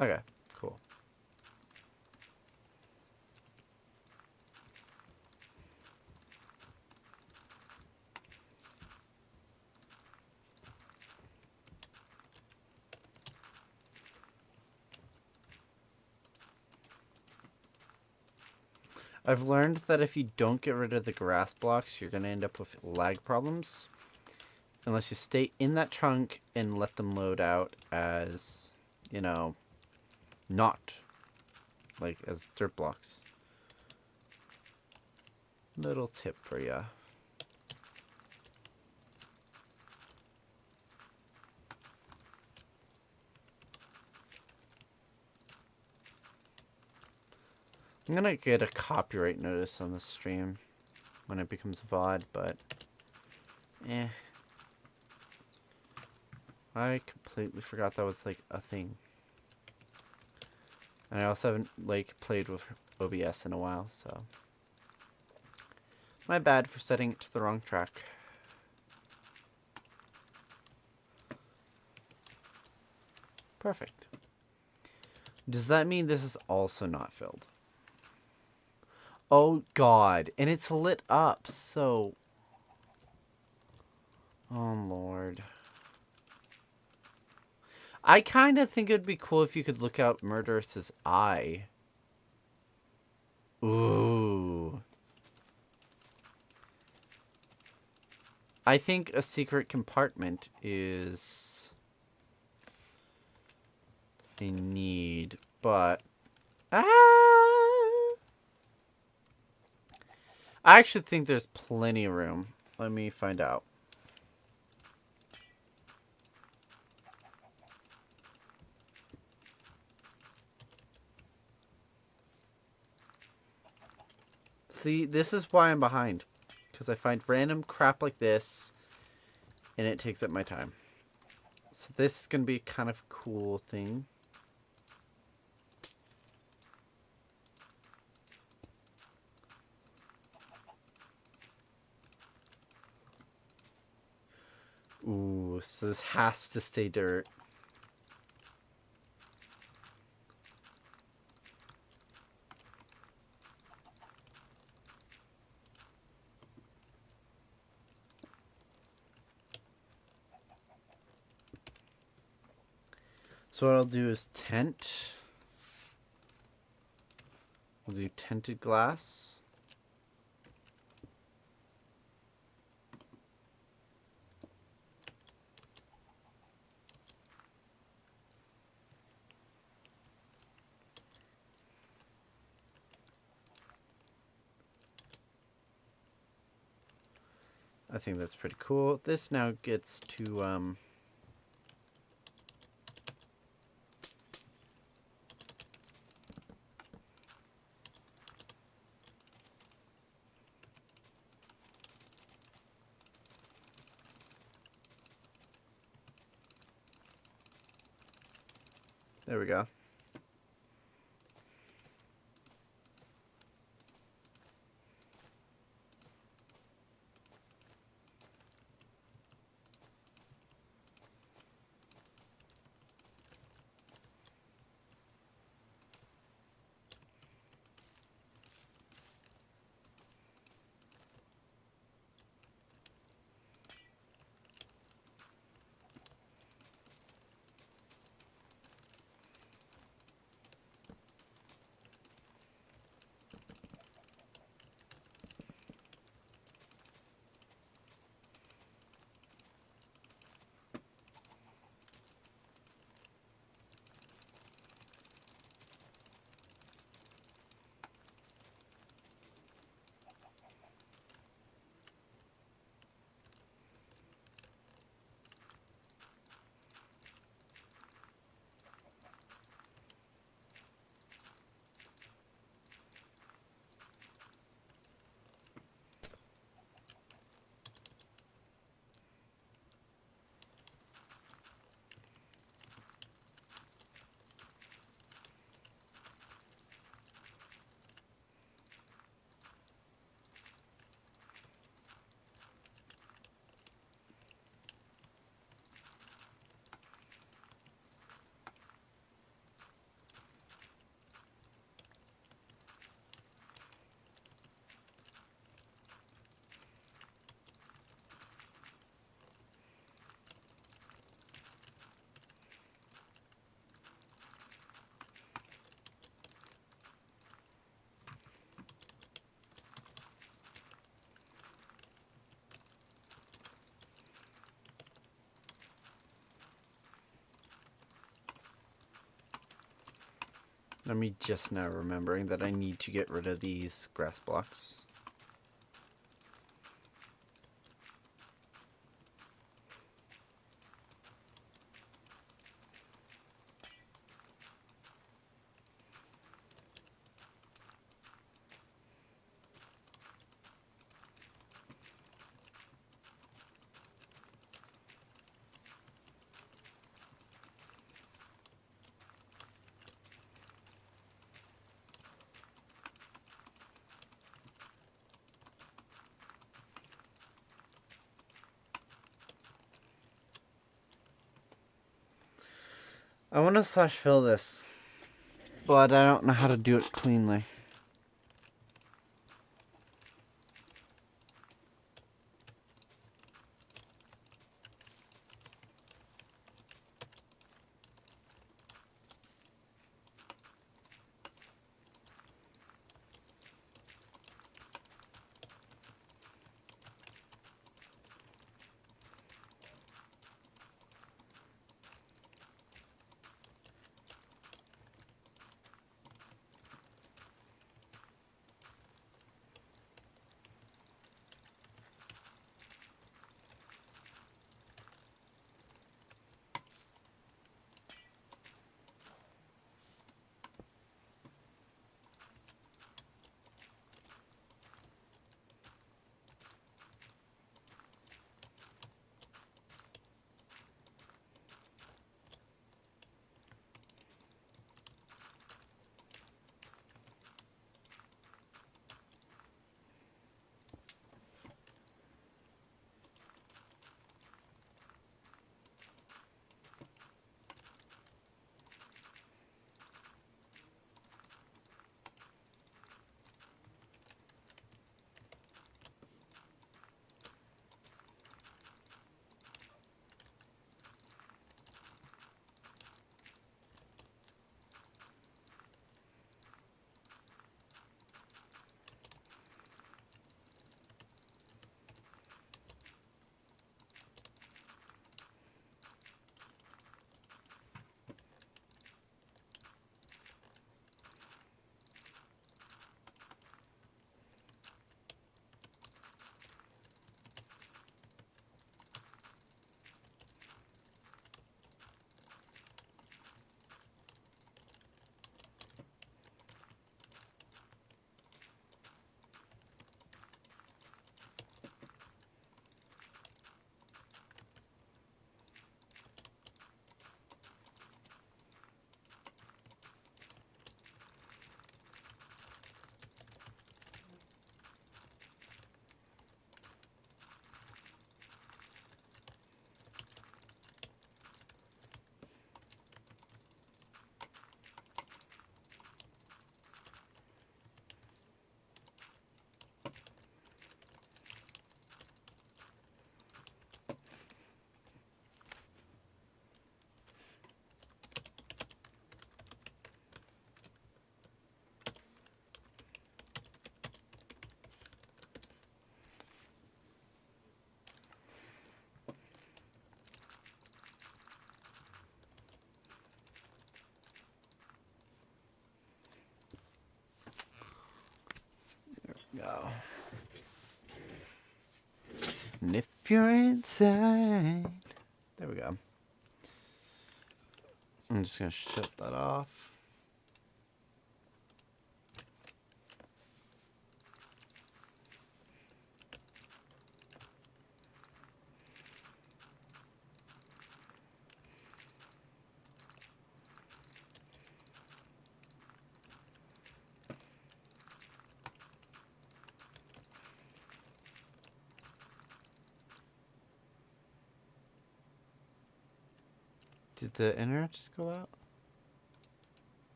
Okay, cool. I've learned that if you don't get rid of the grass blocks, you're going to end up with lag problems. Unless you stay in that chunk and let them load out as, you know, not like as dirt blocks. Little tip for ya. I'm gonna get a copyright notice on the stream when it becomes a VOD, but eh. I completely forgot that was like a thing. And I also haven't like played with OBS in a while, so my bad for setting it to the wrong track. Perfect. Does that mean this is also not filled? Oh god, and it's lit up, so... Oh lord. I kind of think it would be cool if you could look out Murderous' eye. Ooh. I think a secret compartment is a need, but... I actually think there's plenty of room. Let me find out. See, this is why I'm behind. Because I find random crap like this, and it takes up my time. So this is going to be kind of a cool thing. Ooh, so this has to stay dirt. So what I'll do is tent. We'll do tinted glass. I think that's pretty cool. This now gets to There we go. Let me just now remembering that I need to get rid of these grass blocks. I want to slash fill this, but I don't know how to do it cleanly. go. And if you're inside, there we go. I'm just gonna shut that off. Did the internet just go out?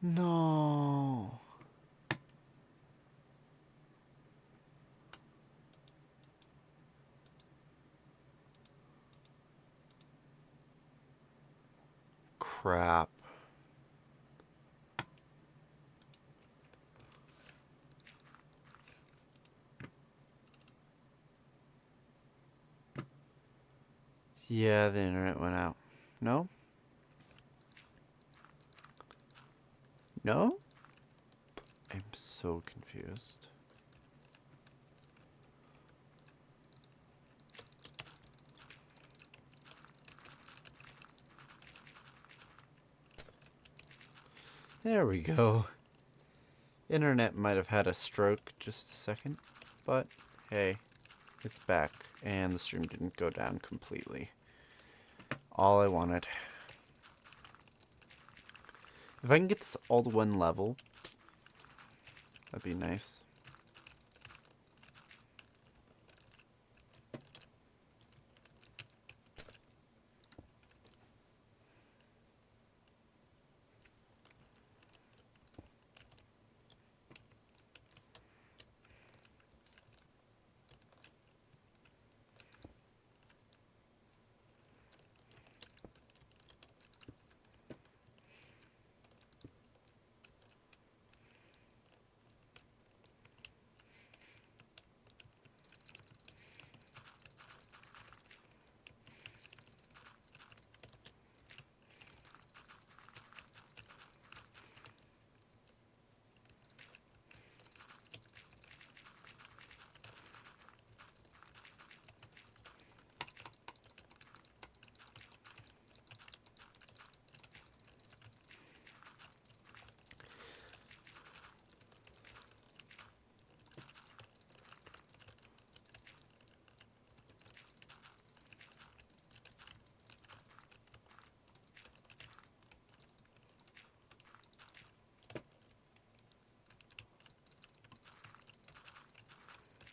No. Crap. Yeah, the internet went out. No? No? I'm so confused. There we go. Internet might have had a stroke just a second, but hey, it's back, and the stream didn't go down completely. All I wanted. If I can get this all to one level, that'd be nice.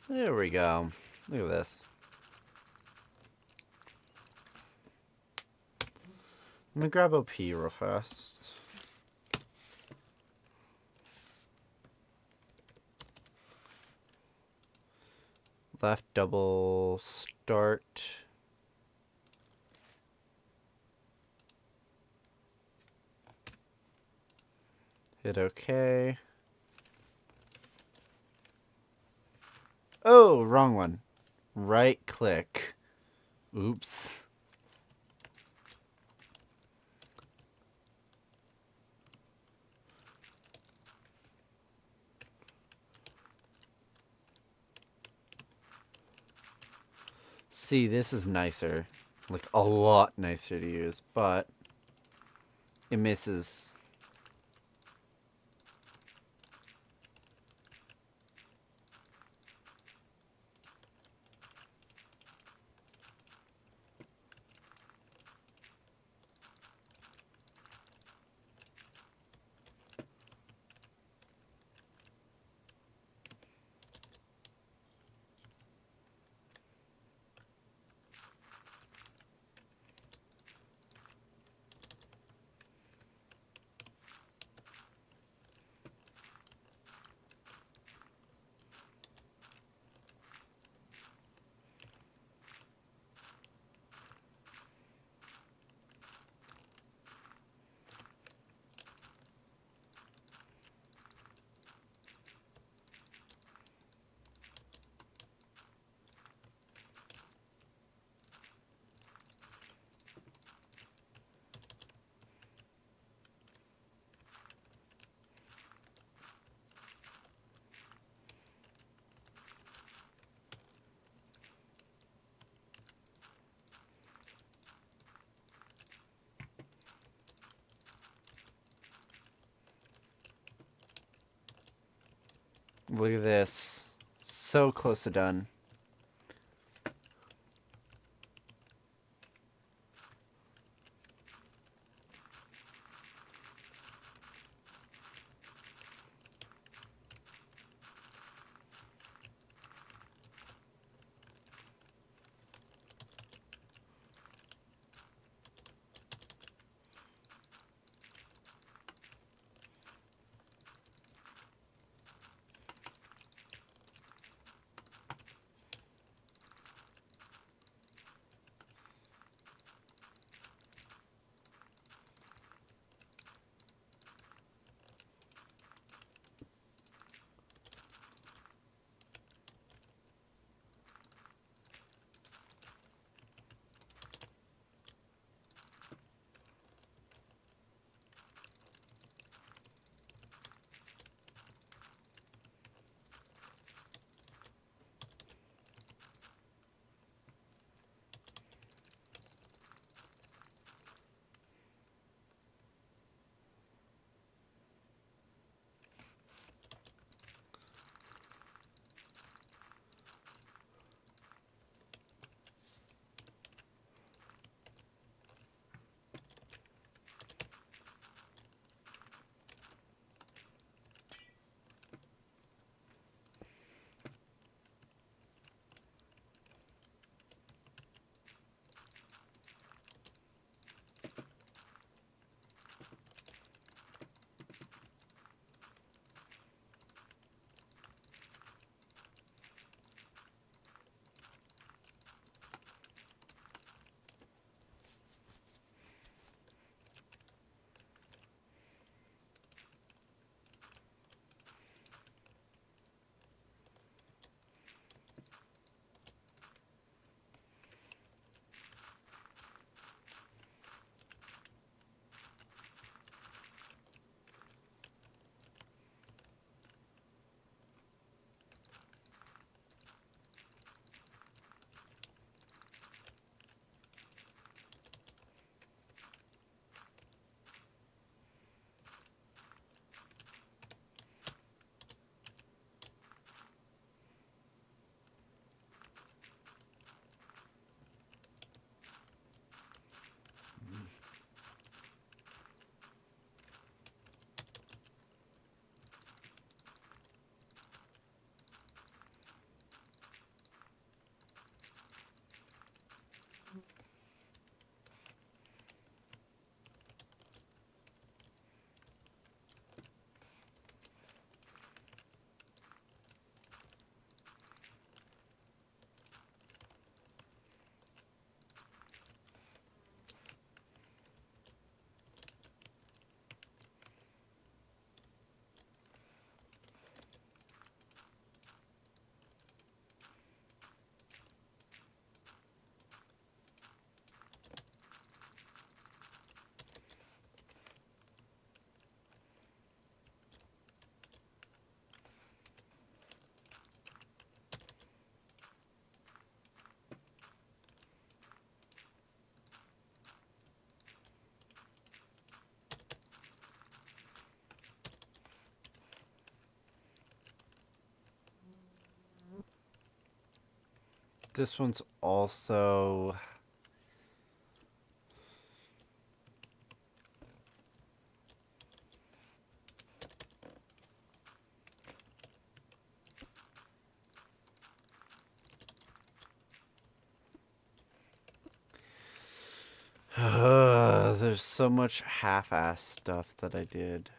There we go. Look at this. Let me grab OP real fast. Left double start. Hit OK. Oh, wrong one. Right click. Oops. See, this is nicer. Like, a lot nicer to use, but it misses. Look at this. So close to done. This one's also... There's so much half-ass stuff that I did.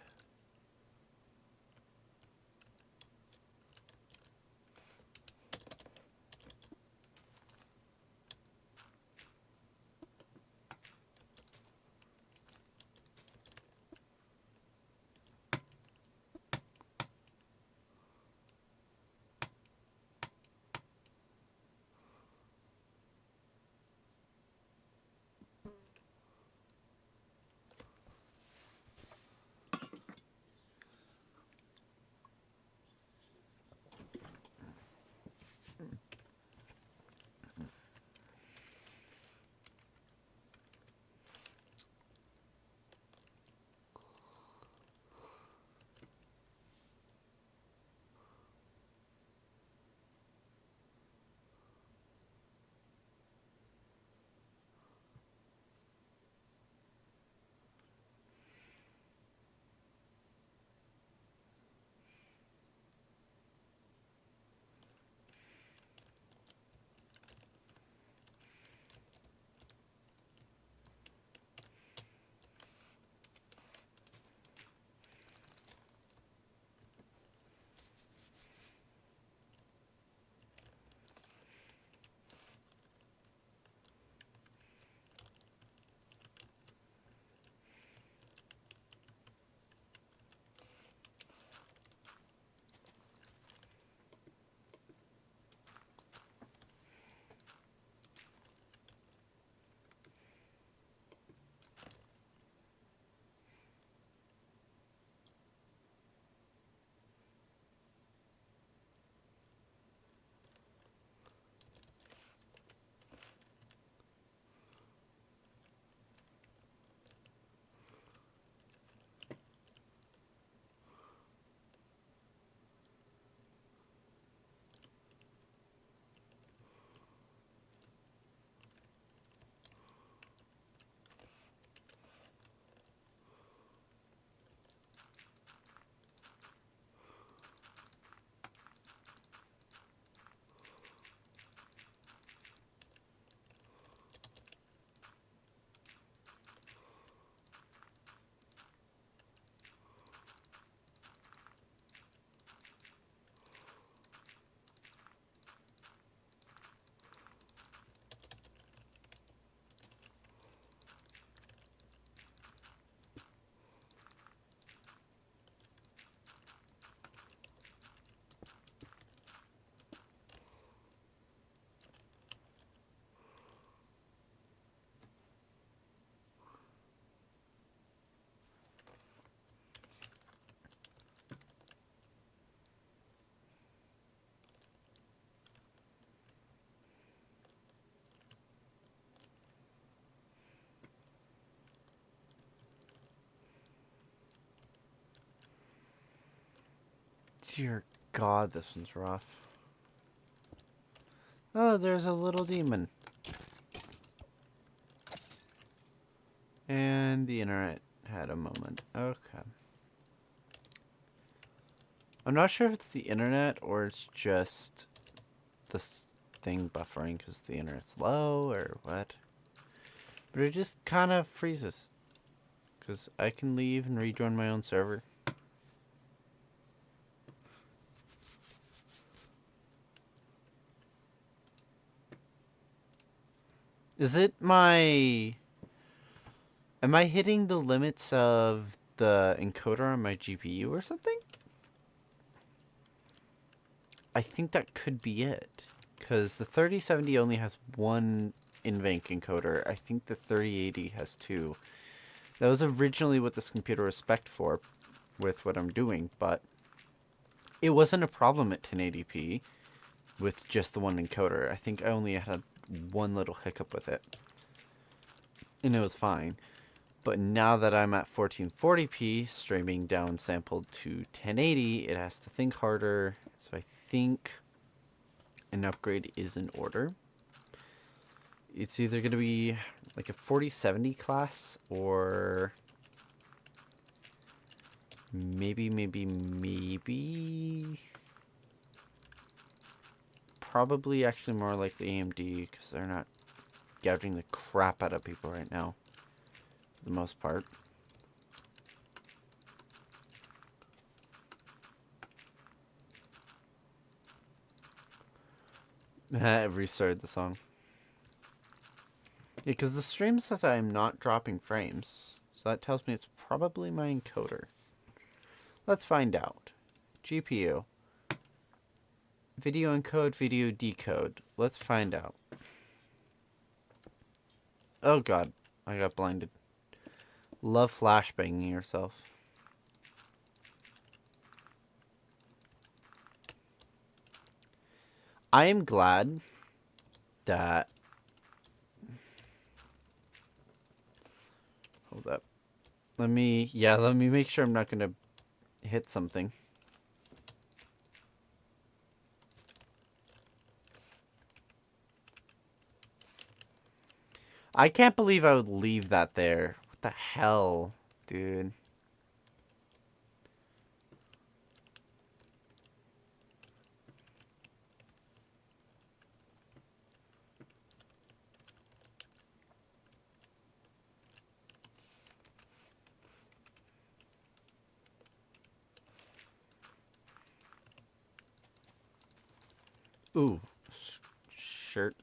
Dear God, this one's rough. Oh, there's a little demon. And the internet had a moment. Okay. I'm not sure if it's the internet or it's just this thing buffering because the internet's low or what. But it just kind of freezes. Because I can leave and rejoin my own server. Is it my... Am I hitting the limits of the encoder on my GPU or something? I think that could be it. Because the 3070 only has one NVENC encoder. I think the 3080 has two. That was originally what this computer was spec'd for with what I'm doing, but it wasn't a problem at 1080p with just the one encoder. I think I only had one little hiccup with it. And it was fine. But now that I'm at 1440p, streaming down sampled to 1080, it has to think harder. So I think an upgrade is in order. It's either going to be like a 4070 class or maybe probably actually more like the AMD because they're not gouging the crap out of people right now for the most part. I restarted the song. Yeah, because the stream says I'm not dropping frames. So that tells me it's probably my encoder. Let's find out. GPU. Video encode, video decode. Let's find out. Oh god, I got blinded. Love flashbanging yourself. I am glad that... Hold up. Let me make sure I'm not gonna hit something. I can't believe I would leave that there. What the hell, dude? Ooh, shirt.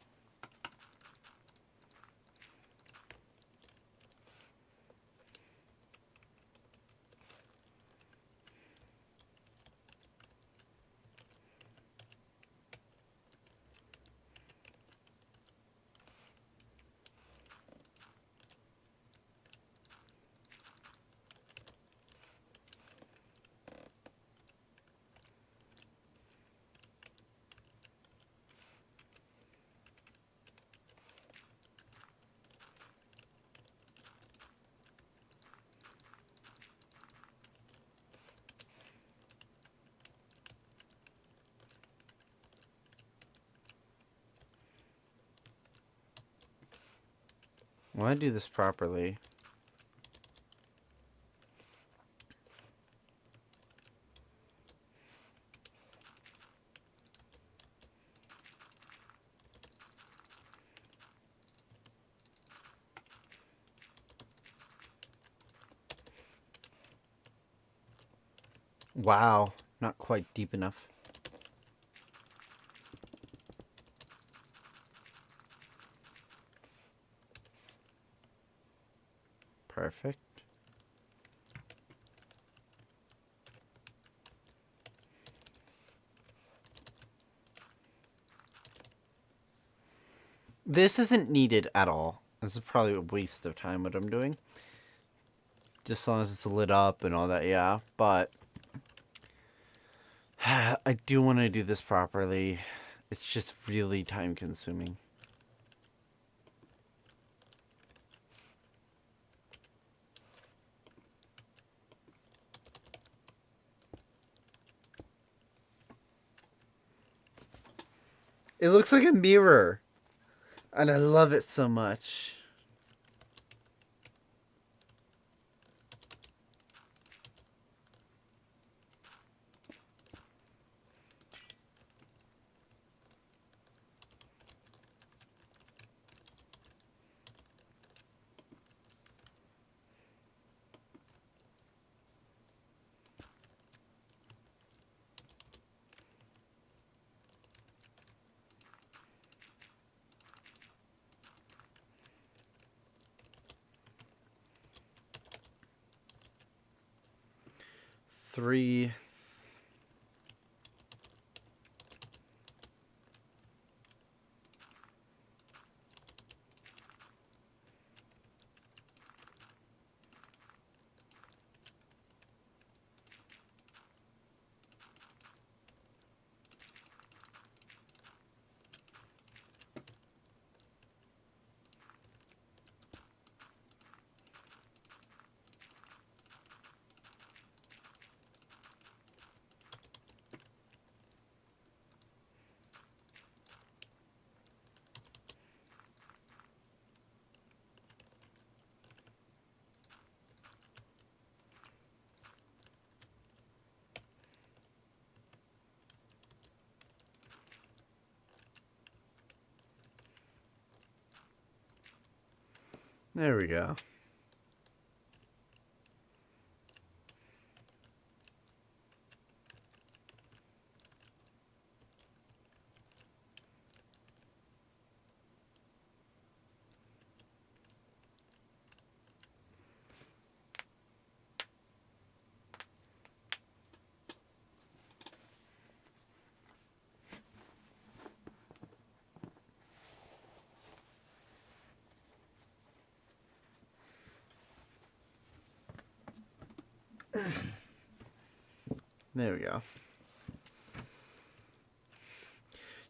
I want to do this properly. Wow, not quite deep enough. Perfect. This isn't needed at all. This is probably a waste of time what I'm doing. Just as long as it's lit up and all that, yeah. But I do want to do this properly. It's just really time consuming. It looks like a mirror. And I love it so much. Three. There we go. There we go.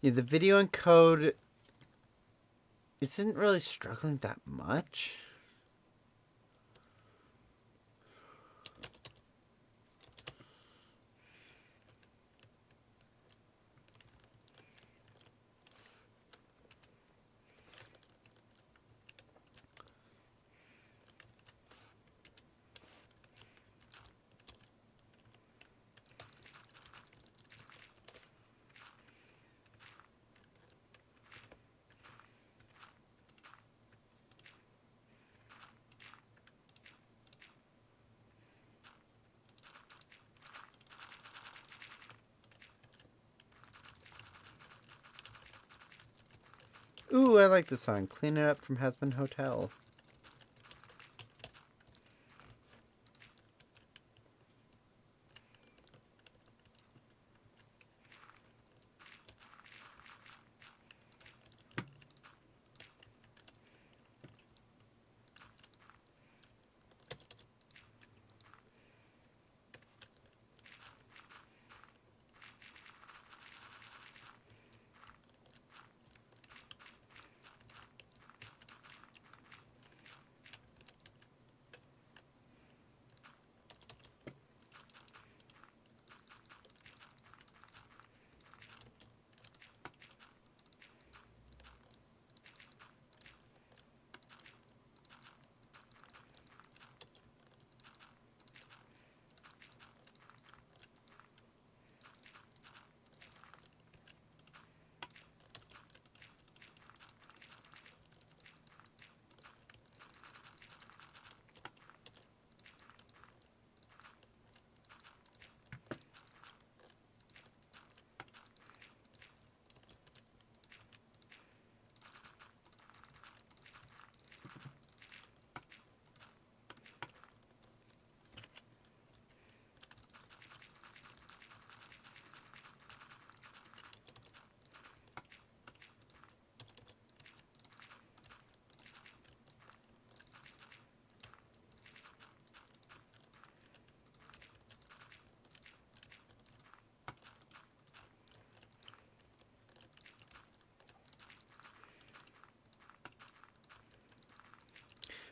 Yeah, the video encode isn't really struggling that much. Ooh, I like this song. Clean It Up from Husband Hotel.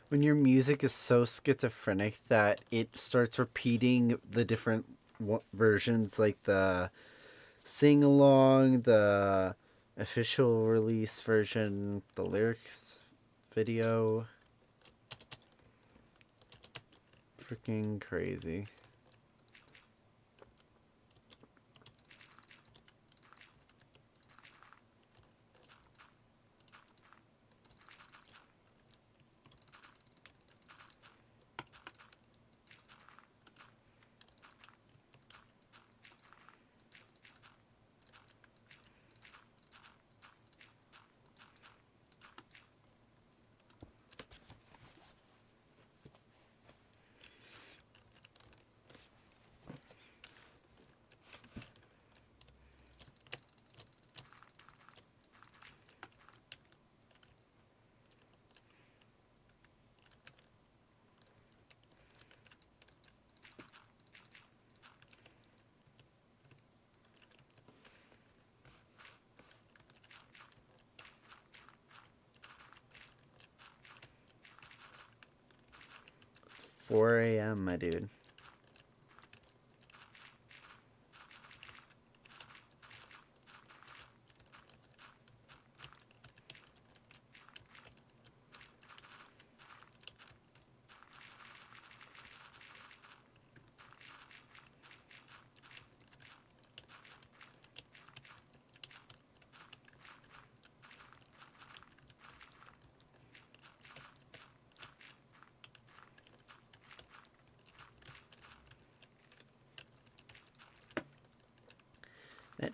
When your music is so schizophrenic that it starts repeating the different versions, like the sing along, the official release version, the lyrics video. Freaking crazy. It's 4 a.m., my dude.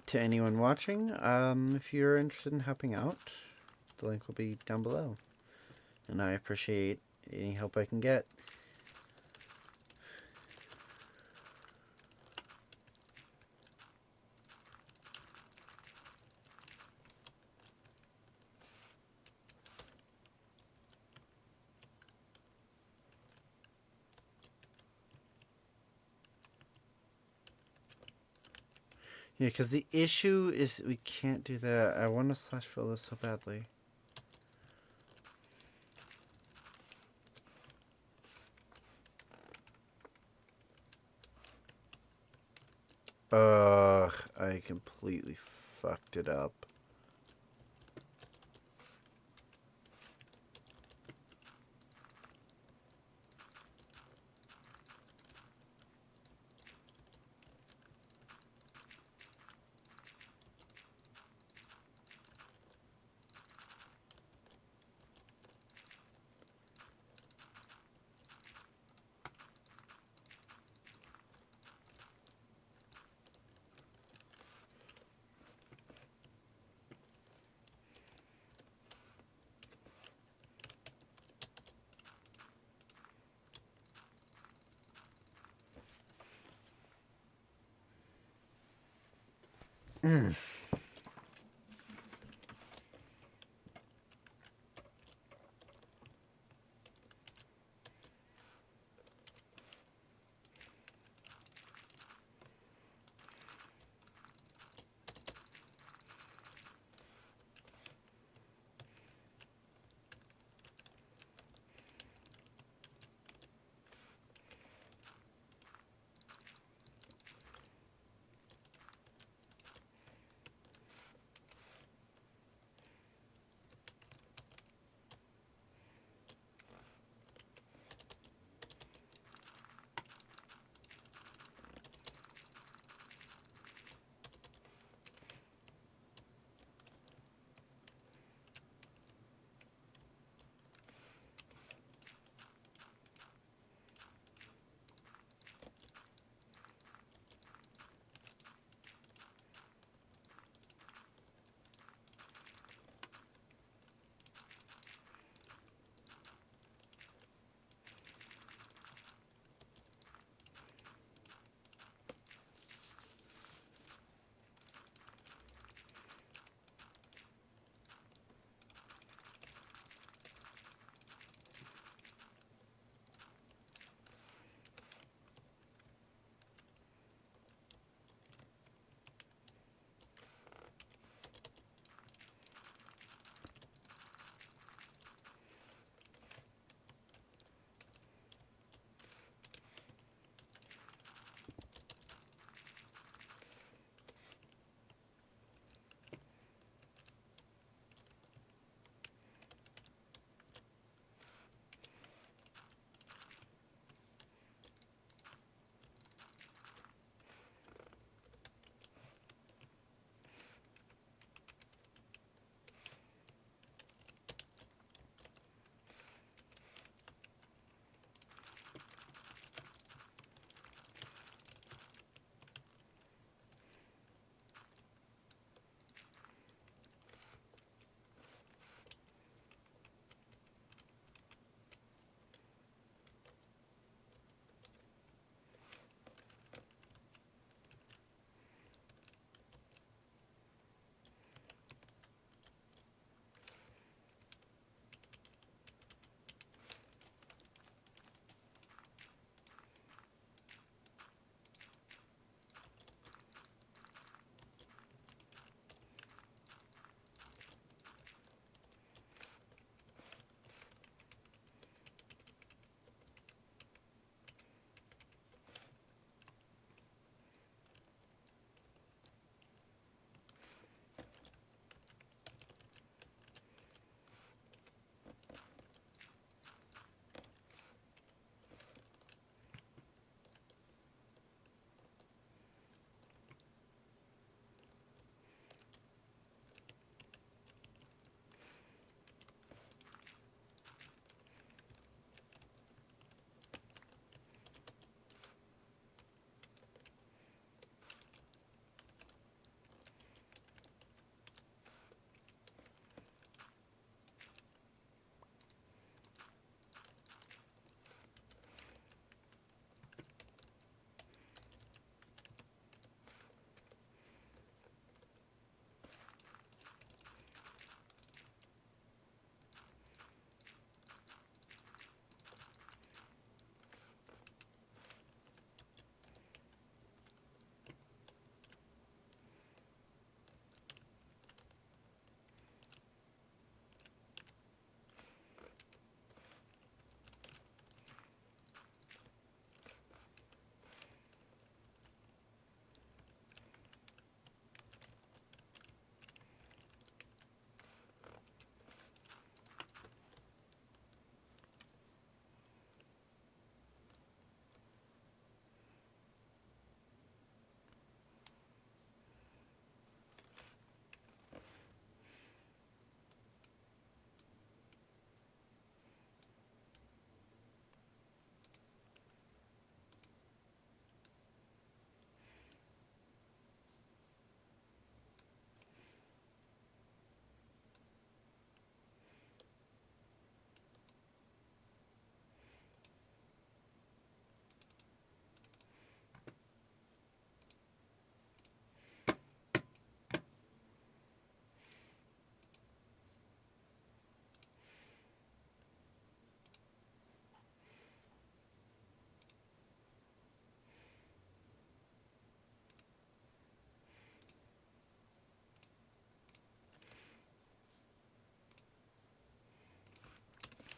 To anyone watching, if you're interested in helping out, the link will be down below. And I appreciate any help I can get. Yeah, because the issue is we can't do that. I want to slash fill this so badly. Ugh, I completely fucked it up. Mm.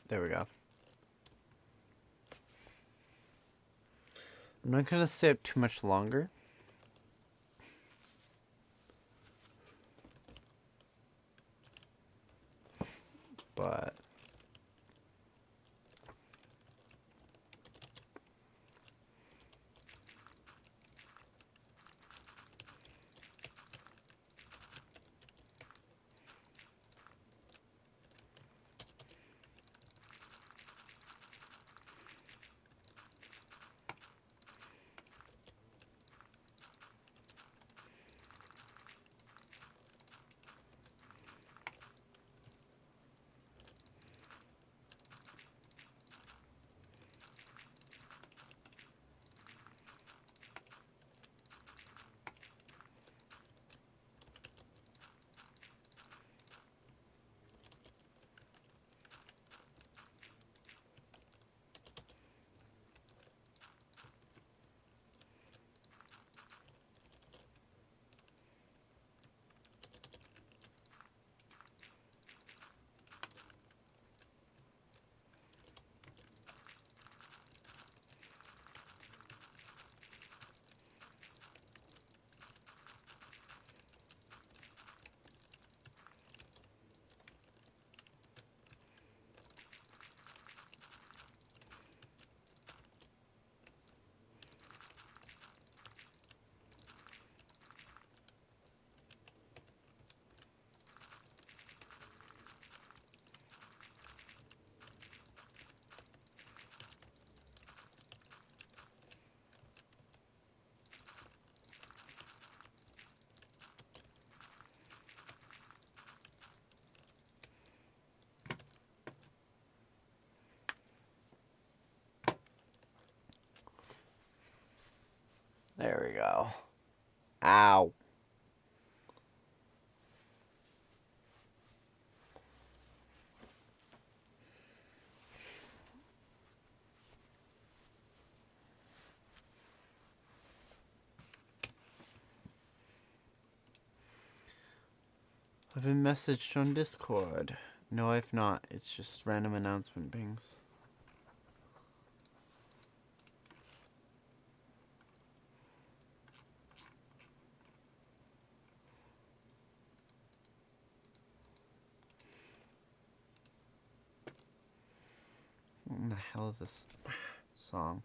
There we go. I'm not going to stay up too much longer. But there we go. Ow. I've been messaged on Discord. No, I've not. It's just random announcement pings. What the hell is this song?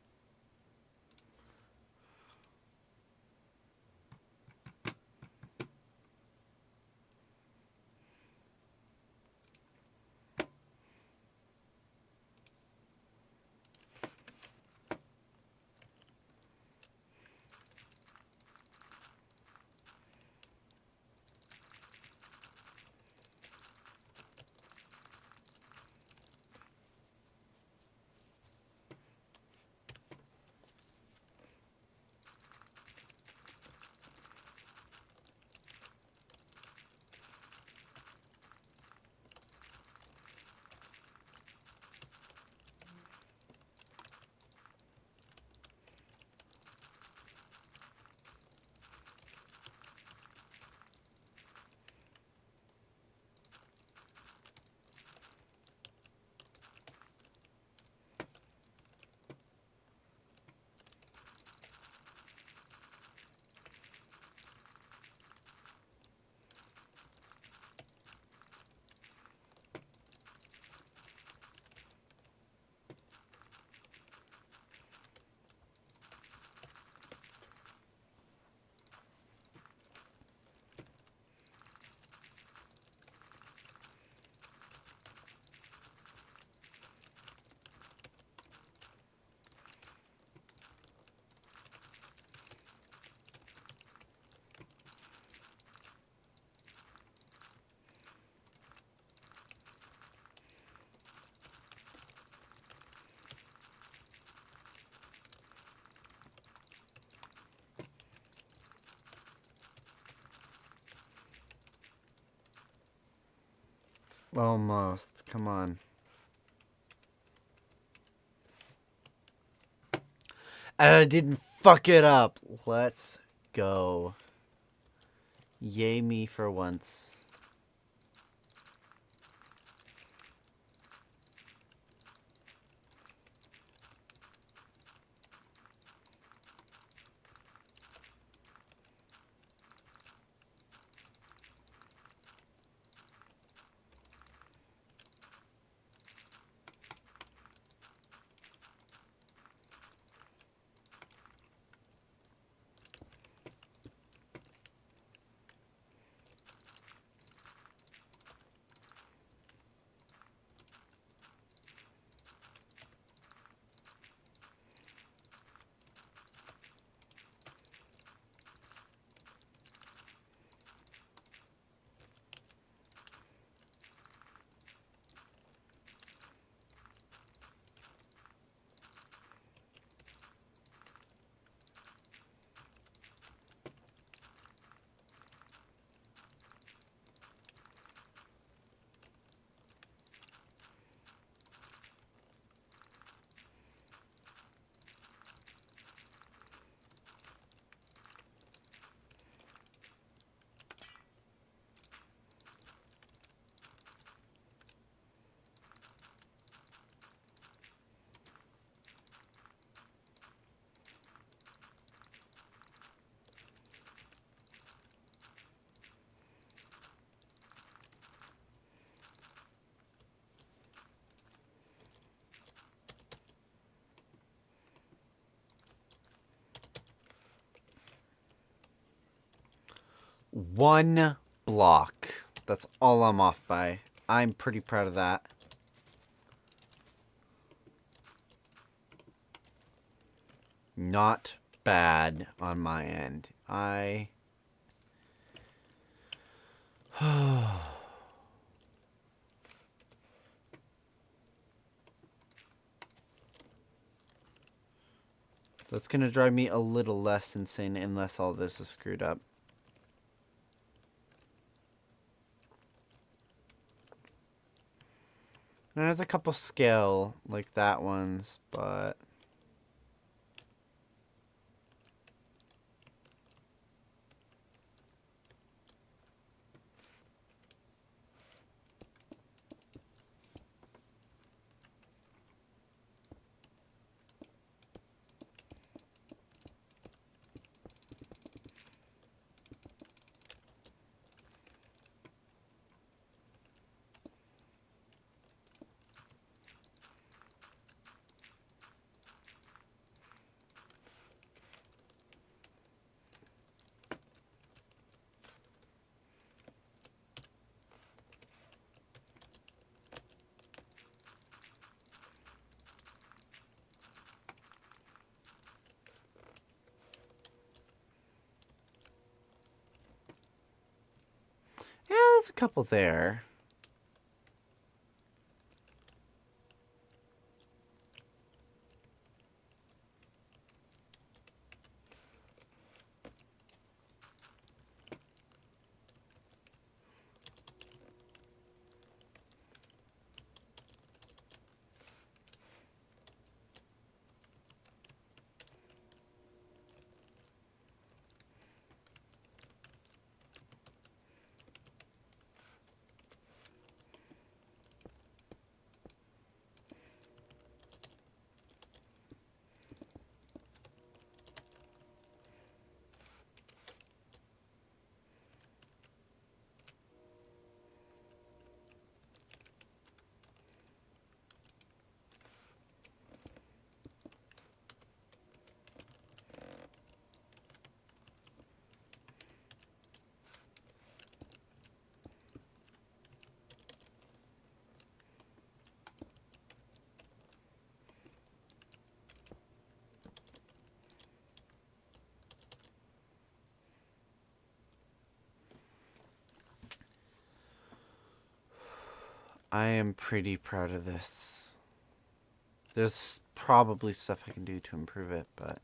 Almost. Come on. And I didn't fuck it up. Let's go. Yay me for once. 1 block. That's all I'm off by. I'm pretty proud of that. Not bad on my end. That's gonna drive me a little less insane unless all this is screwed up. There's a couple scale like that ones, but yeah, there's a couple there. I am pretty proud of this. There's probably stuff I can do to improve it, but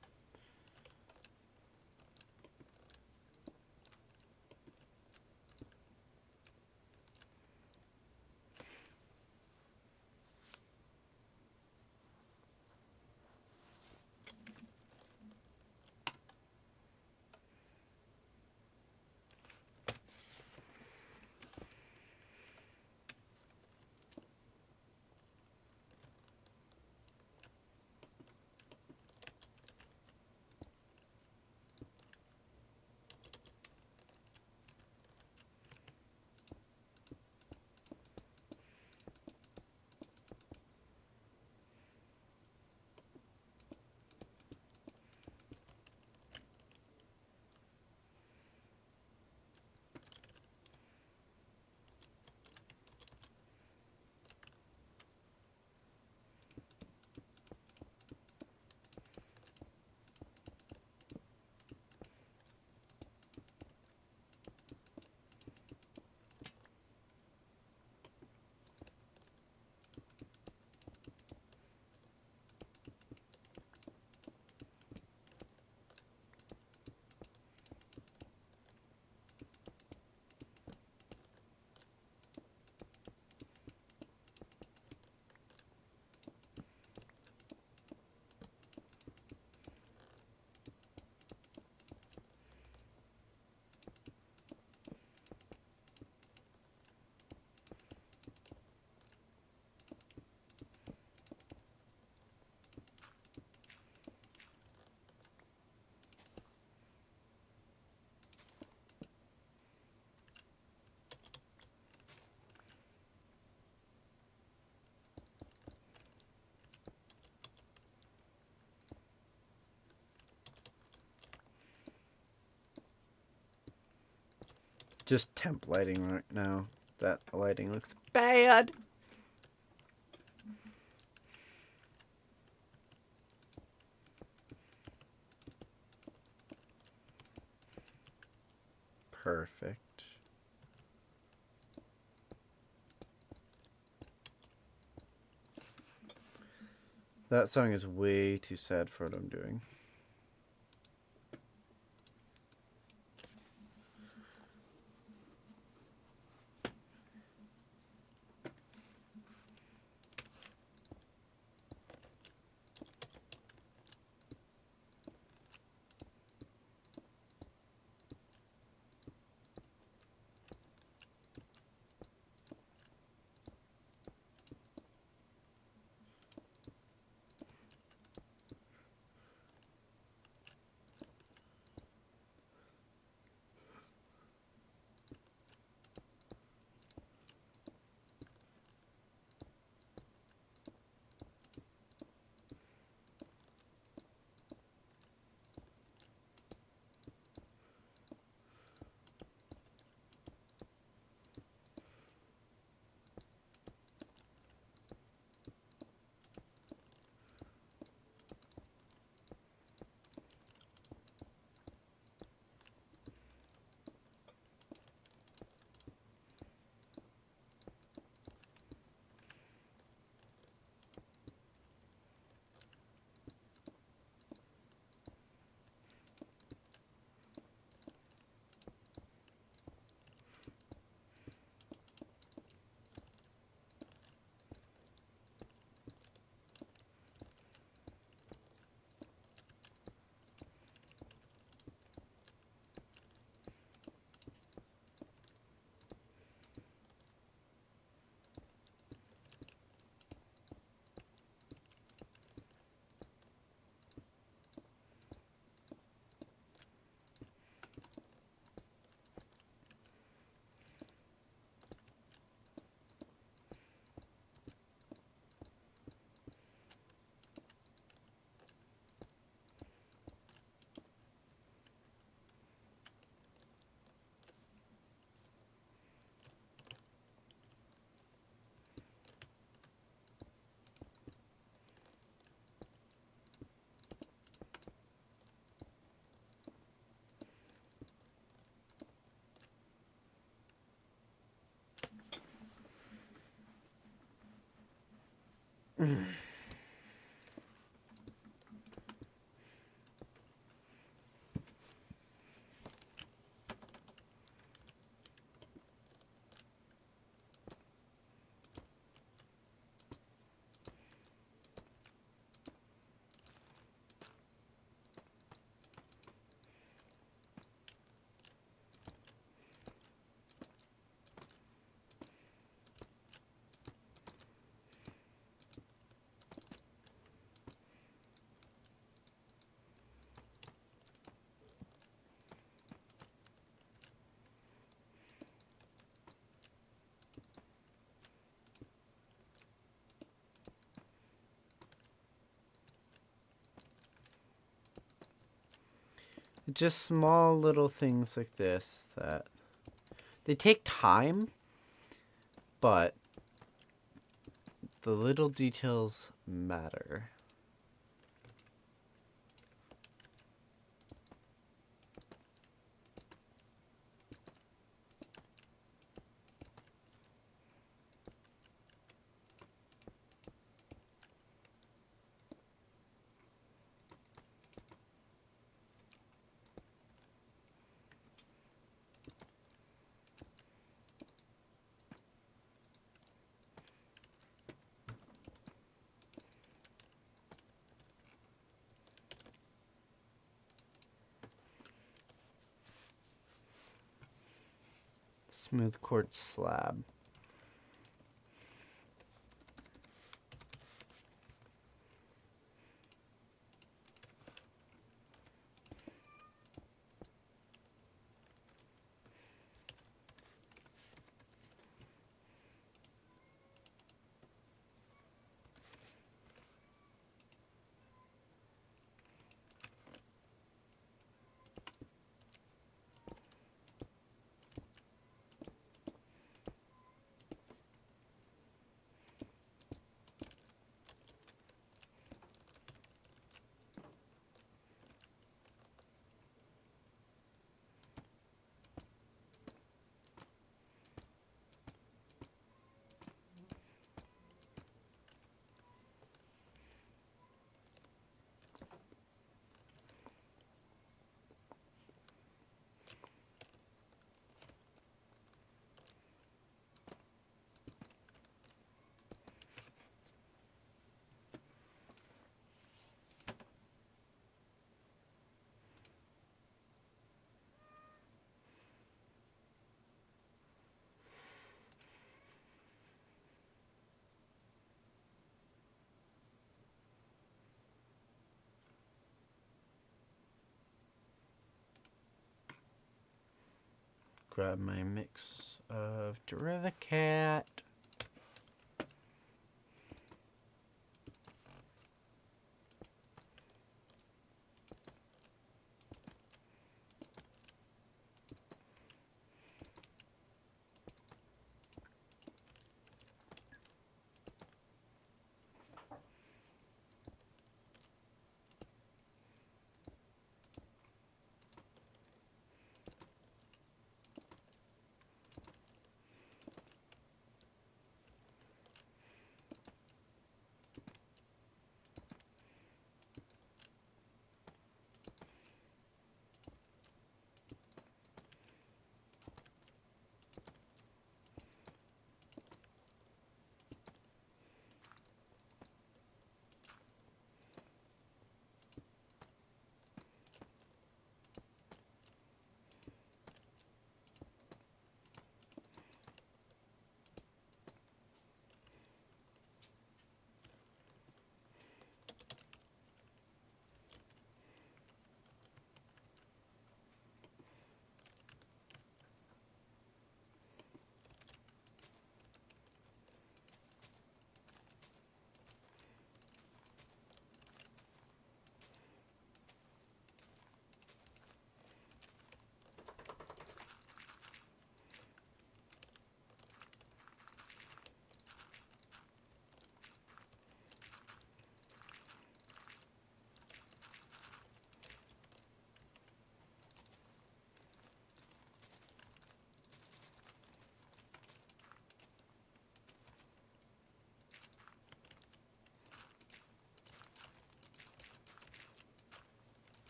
just temp lighting right now. That lighting looks bad. Perfect. That song is way too sad for what I'm doing. Just small little things like this that they take time, but the little details matter. Smooth quartz slab. grab my mix of Derivacat.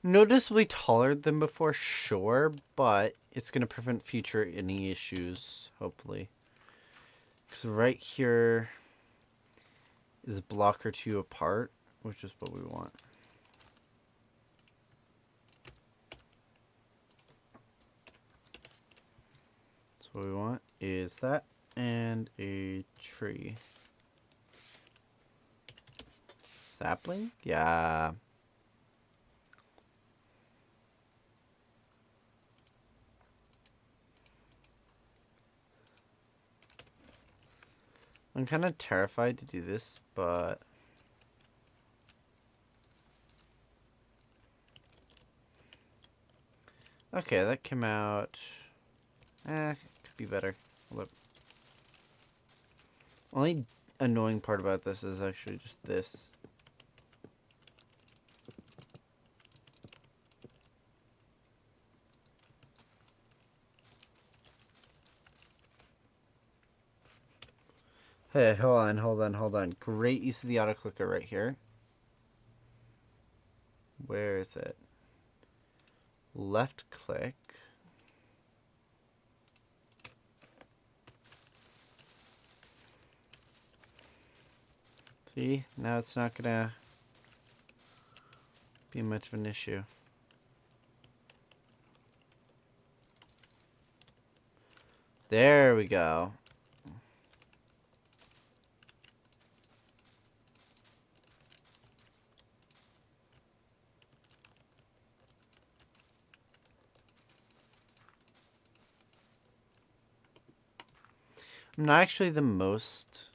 Noticeably taller than before, sure, but it's going to prevent future any issues, hopefully. Because right here is a block or two apart, which is what we want. So what we want is that and a tree. Sapling? Yeah. I'm kind of terrified to do this, but okay, that came out. Could be better. Look. Only annoying part about this is actually just this. Hey, hold on. Great use of the auto clicker right here. Where is it? Left click. See, now it's not gonna be much of an issue. There we go. I'm not actually the most...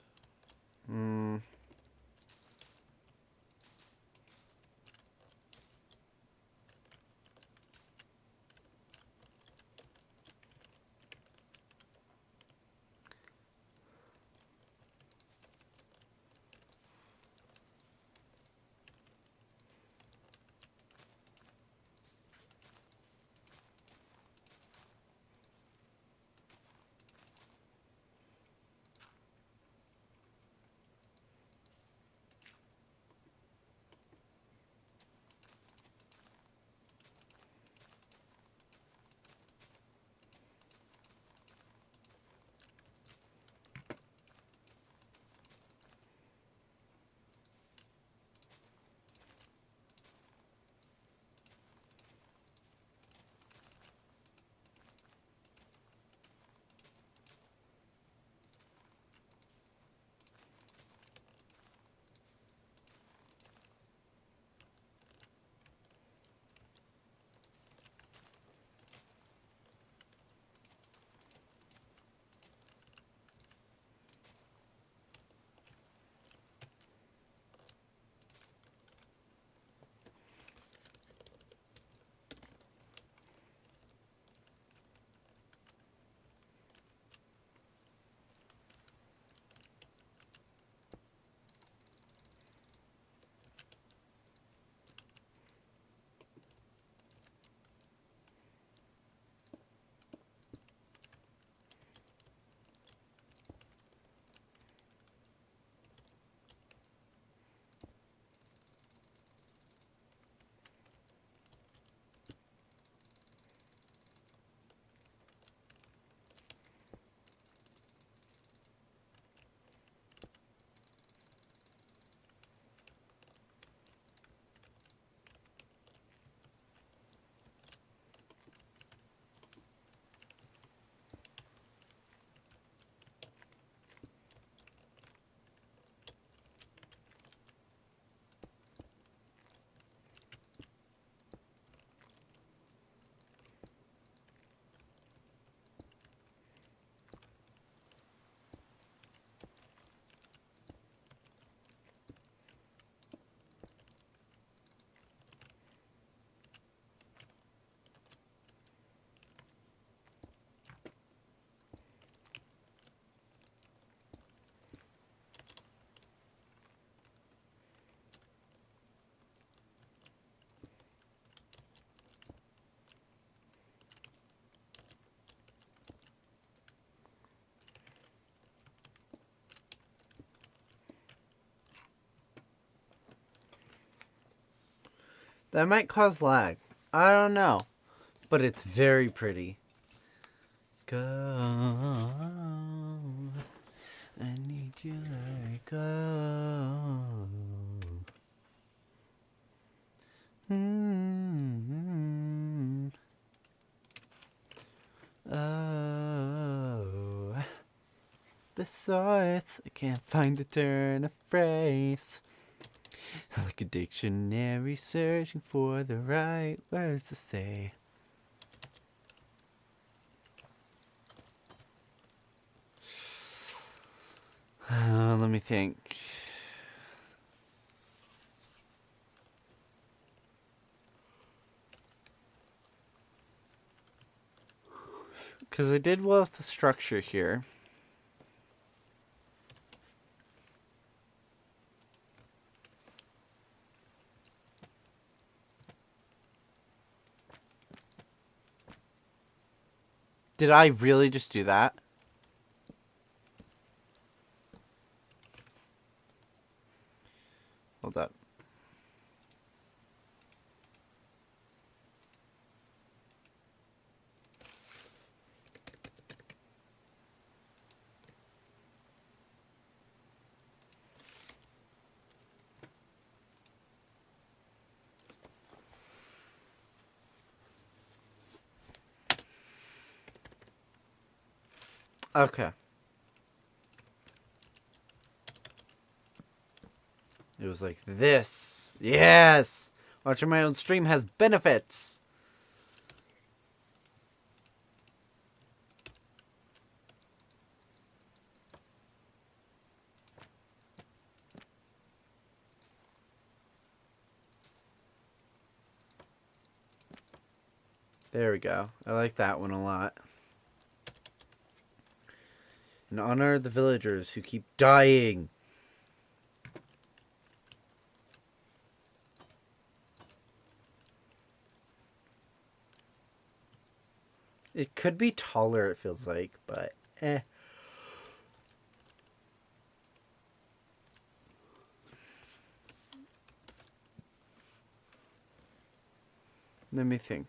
That might cause lag. I don't know. But it's very pretty. Go. I need you to let it go. Oh. The source. I can't find the turn of phrase. Like a dictionary searching for the right words to say. Let me think. Because I did well with the structure here. Did I really just do that? Hold up. Okay. It was like this. Yes! Watching my own stream has benefits. There we go. I like that one a lot. In honor of the villagers who keep dying. It could be taller, it feels like, but eh. Let me think.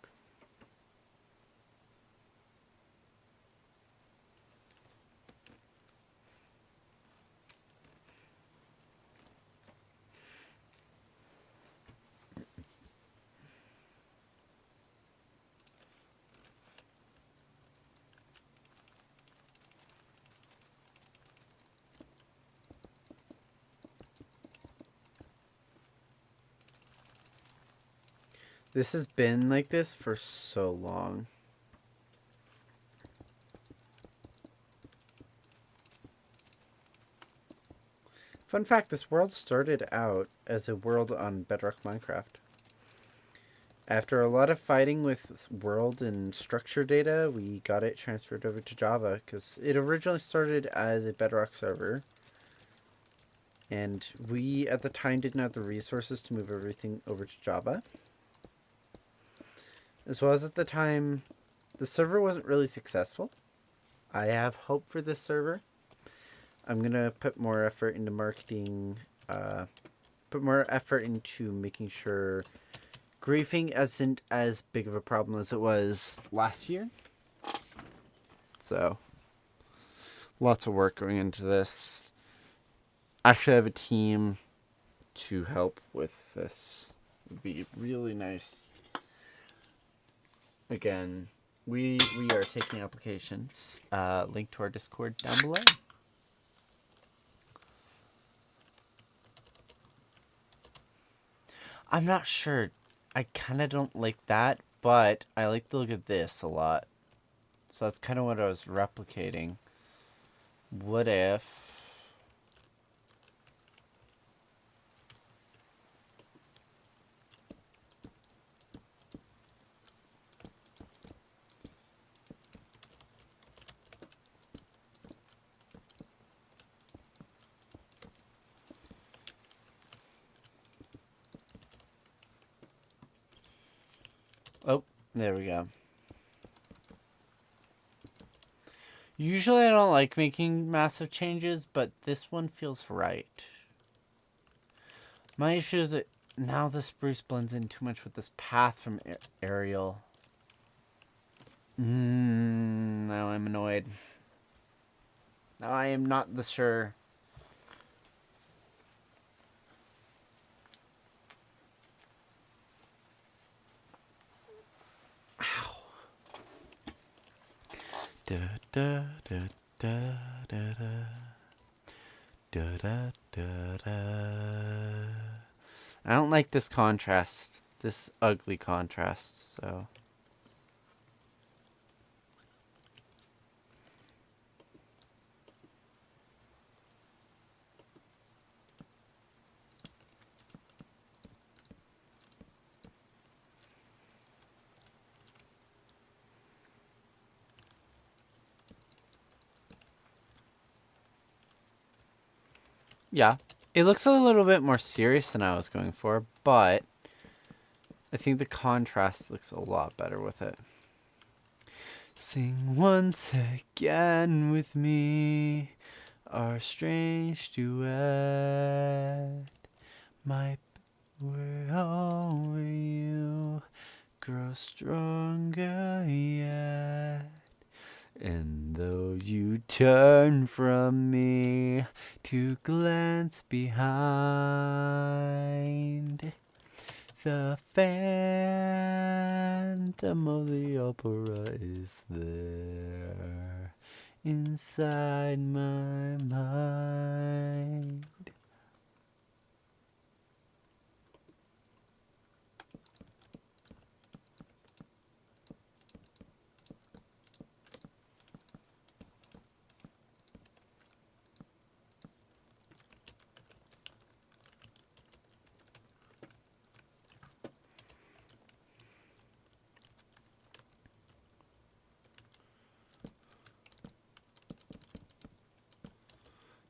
This has been like this for so long. Fun fact, this world started out as a world on Bedrock Minecraft. After a lot of fighting with world and structure data, we got it transferred over to Java because it originally started as a Bedrock server. And we, at the time, didn't have the resources to move everything over to Java. As well as at the time, the server wasn't really successful. I have hope for this server. I'm going to put more effort into marketing, put more effort into making sure griefing isn't as big of a problem as it was last year. So, lots of work going into this. Actually, I have a team to help with this. It would be really nice. Again, we are taking applications. Link to our Discord down below. I'm not sure. I kind of don't like that, but I like to look at this a lot. So that's kind of what I was replicating. What if... Oh, there we go. Usually I don't like making massive changes, but this one feels right. My issue is that now the spruce blends in too much with this path from Ariel. Now I'm annoyed. Now I am not the sure. Ow. Da da da da da da da da da. I don't like this contrast. This ugly contrast, so. Yeah, it looks a little bit more serious than I was going for, but I think the contrast looks a lot better with it. Sing once again with me our strange duet. My power over you grows stronger yet. And though you turn from me to glance behind, the phantom of the opera is there inside my mind.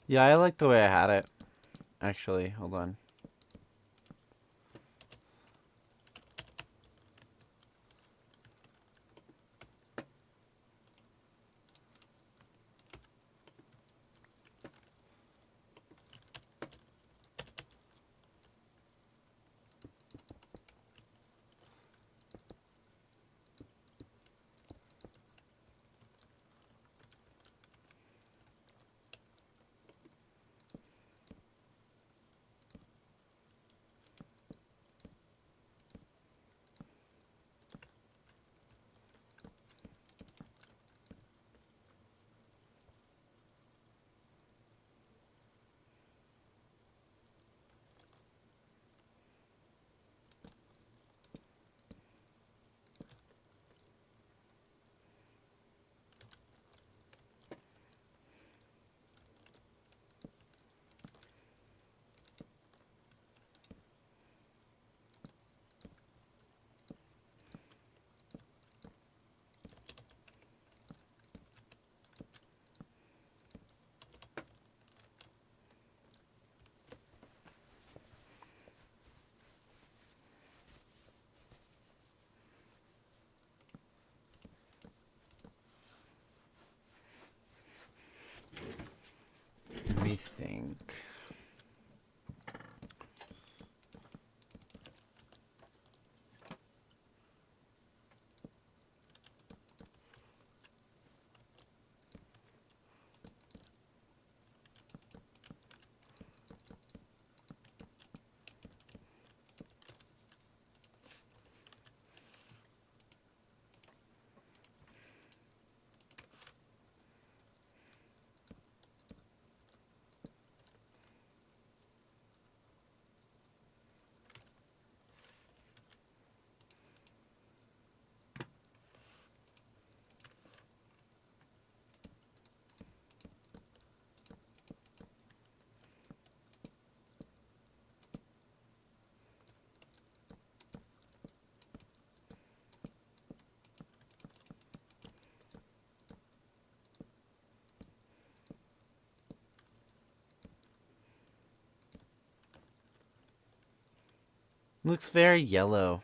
Yeah, I like the way I had it. Actually, hold on. Let me think. Looks very yellow.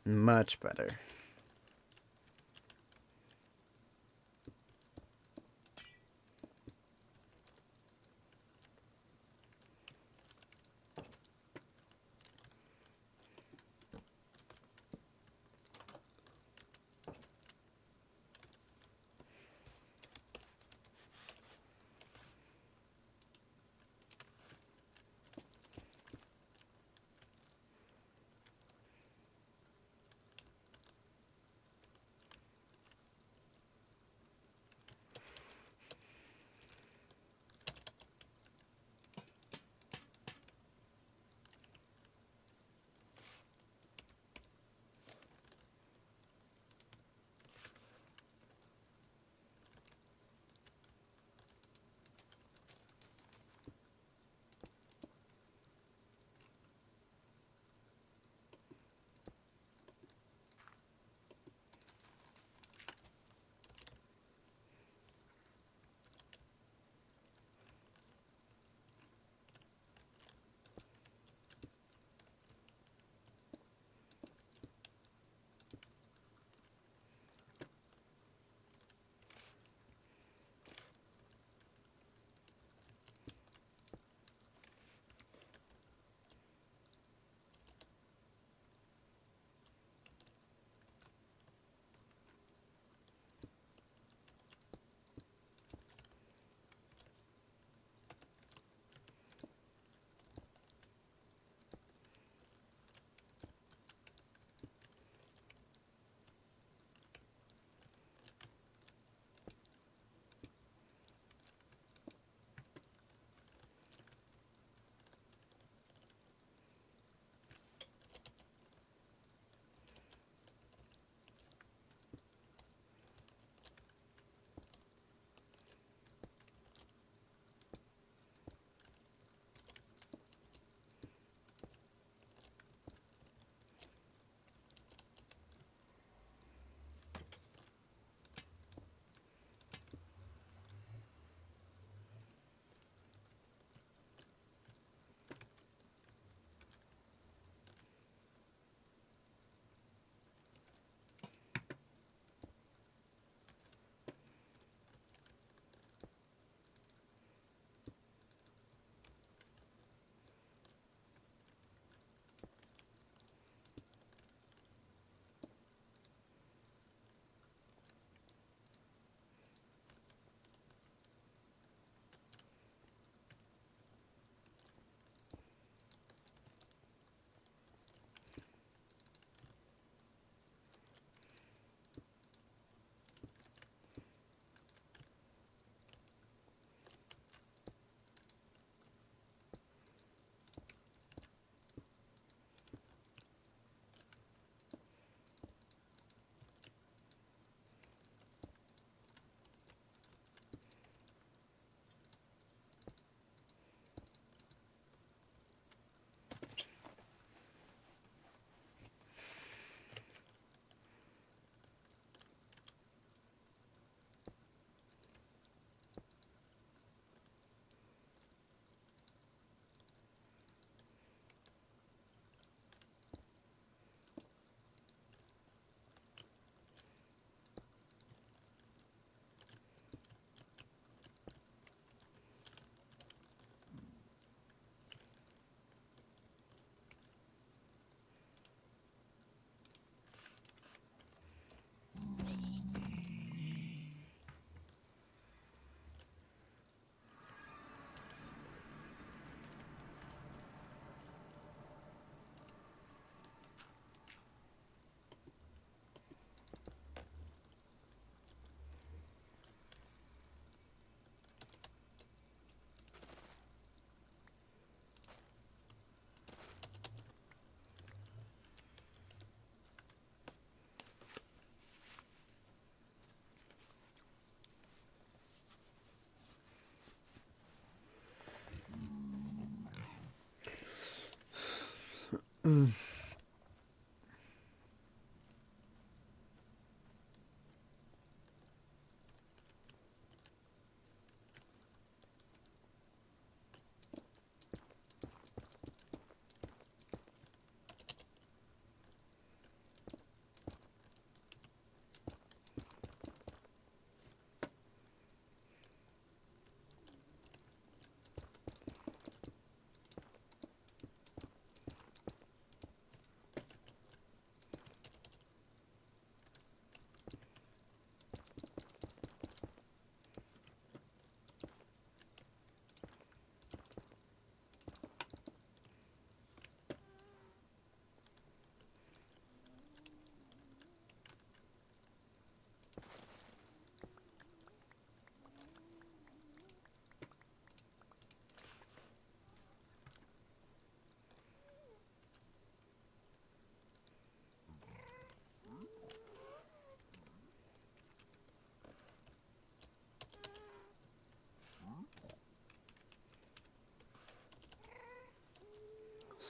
Much better.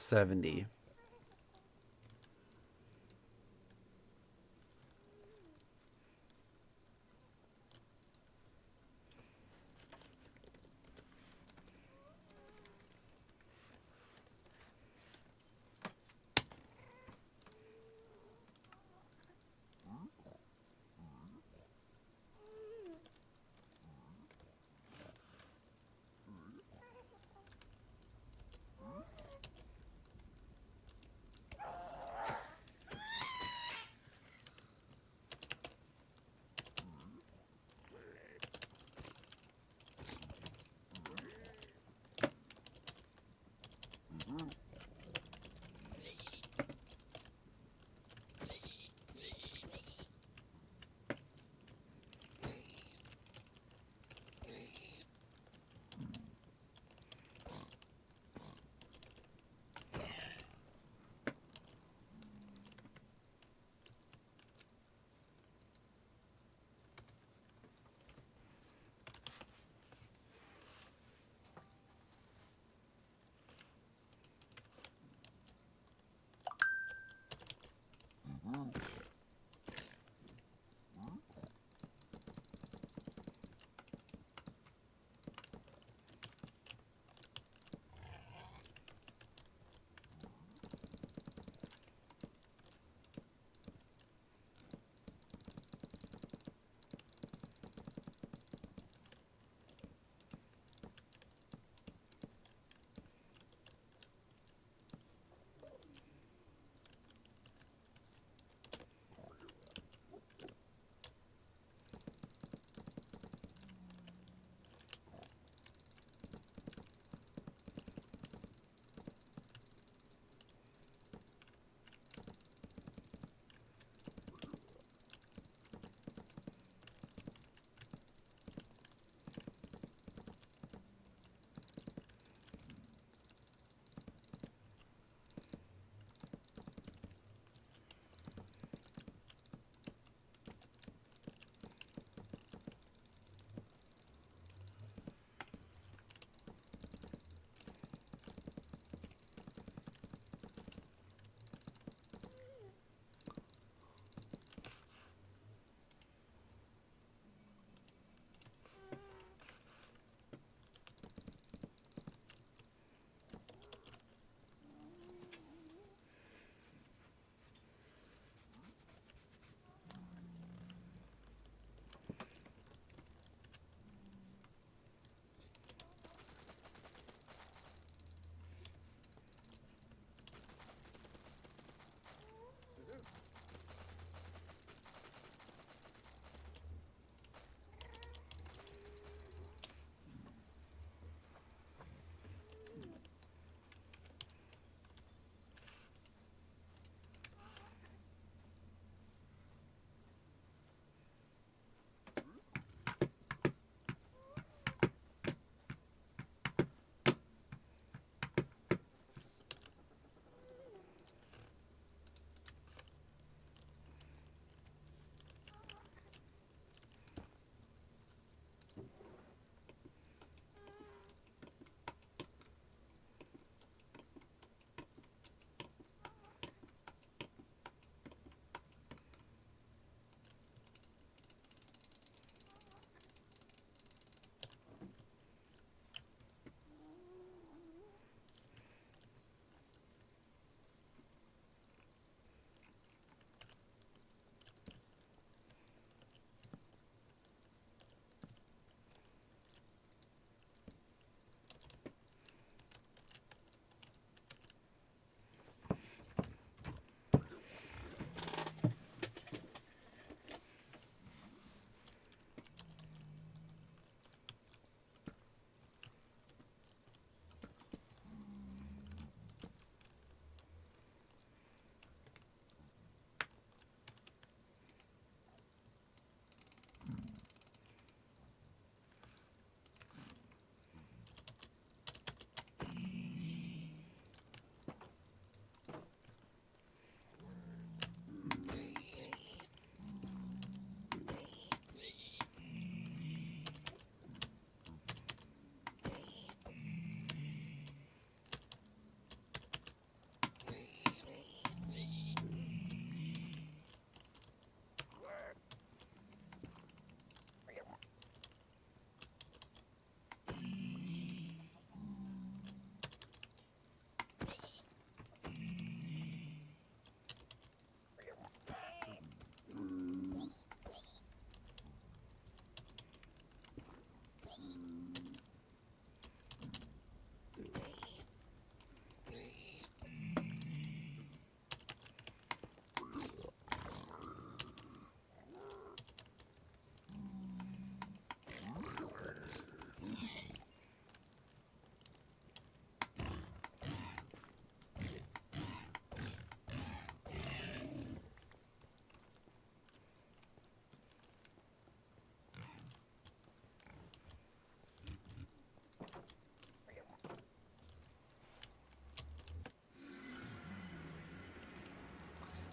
70.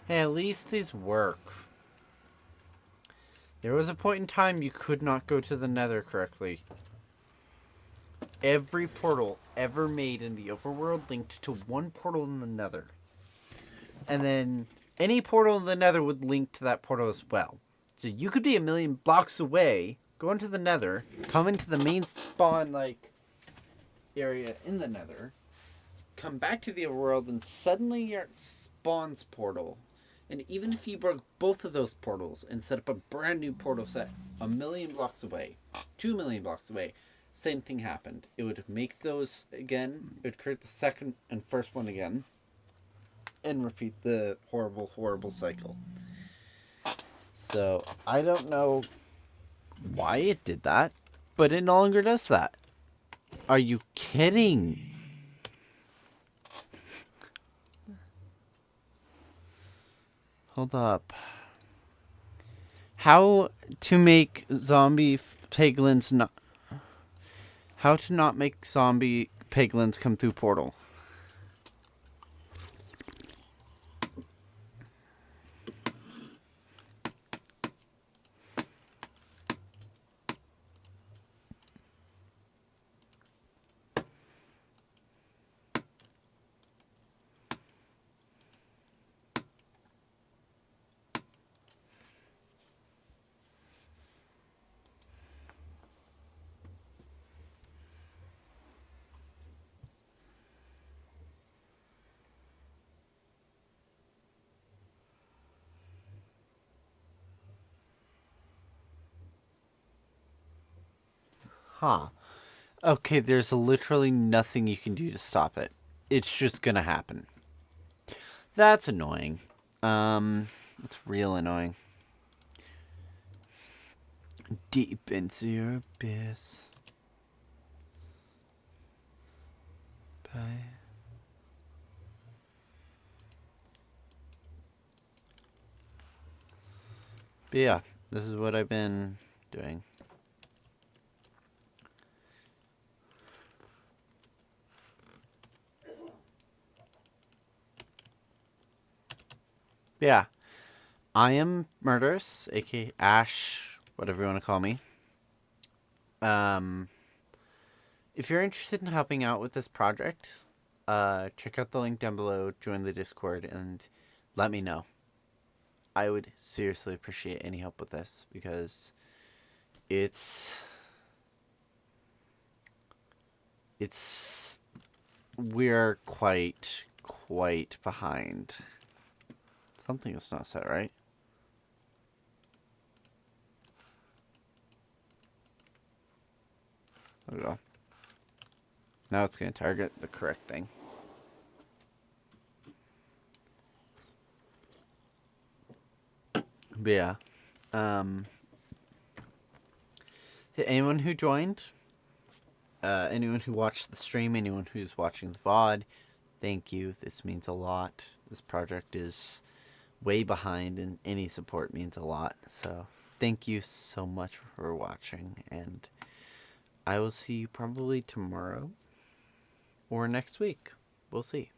Hey, at least these work. There was a point in time you could not go to the Nether correctly. Every portal ever made in the overworld linked to one portal in the Nether. And then any portal in the Nether would link to that portal as well. So you could be a million blocks away, go into the Nether, come into the main spawn area in the Nether, come back to the overworld, and suddenly you're at spawn's portal. And even if you broke both of those portals and set up a brand new portal set a million blocks away, 2 million blocks away, same thing happened. It would make those again, it would create the second and first one again, and repeat the horrible, horrible cycle. So, I don't know why it did that, but it no longer does that. Are you kidding? Hold up. How to make zombie piglins not... How to not make zombie piglins come through portal. Huh. Okay, there's literally nothing you can do to stop it. It's just gonna happen. That's annoying. It's real annoying. Deep into your abyss. Bye. But yeah, this is what I've been doing. Yeah. I am Murderous, aka Ash, whatever you want to call me. If you're interested in helping out with this project, check out the link down below, join the Discord, and let me know. I would seriously appreciate any help with this because we're quite behind. Something is not set right. There we go. Now it's going to target the correct thing. But yeah. To anyone who joined, anyone who watched the stream, anyone who's watching the VOD, thank you. This means a lot. This project is way behind, and any support means a lot. So thank you so much for watching, and I will see you probably tomorrow or next week. We'll see.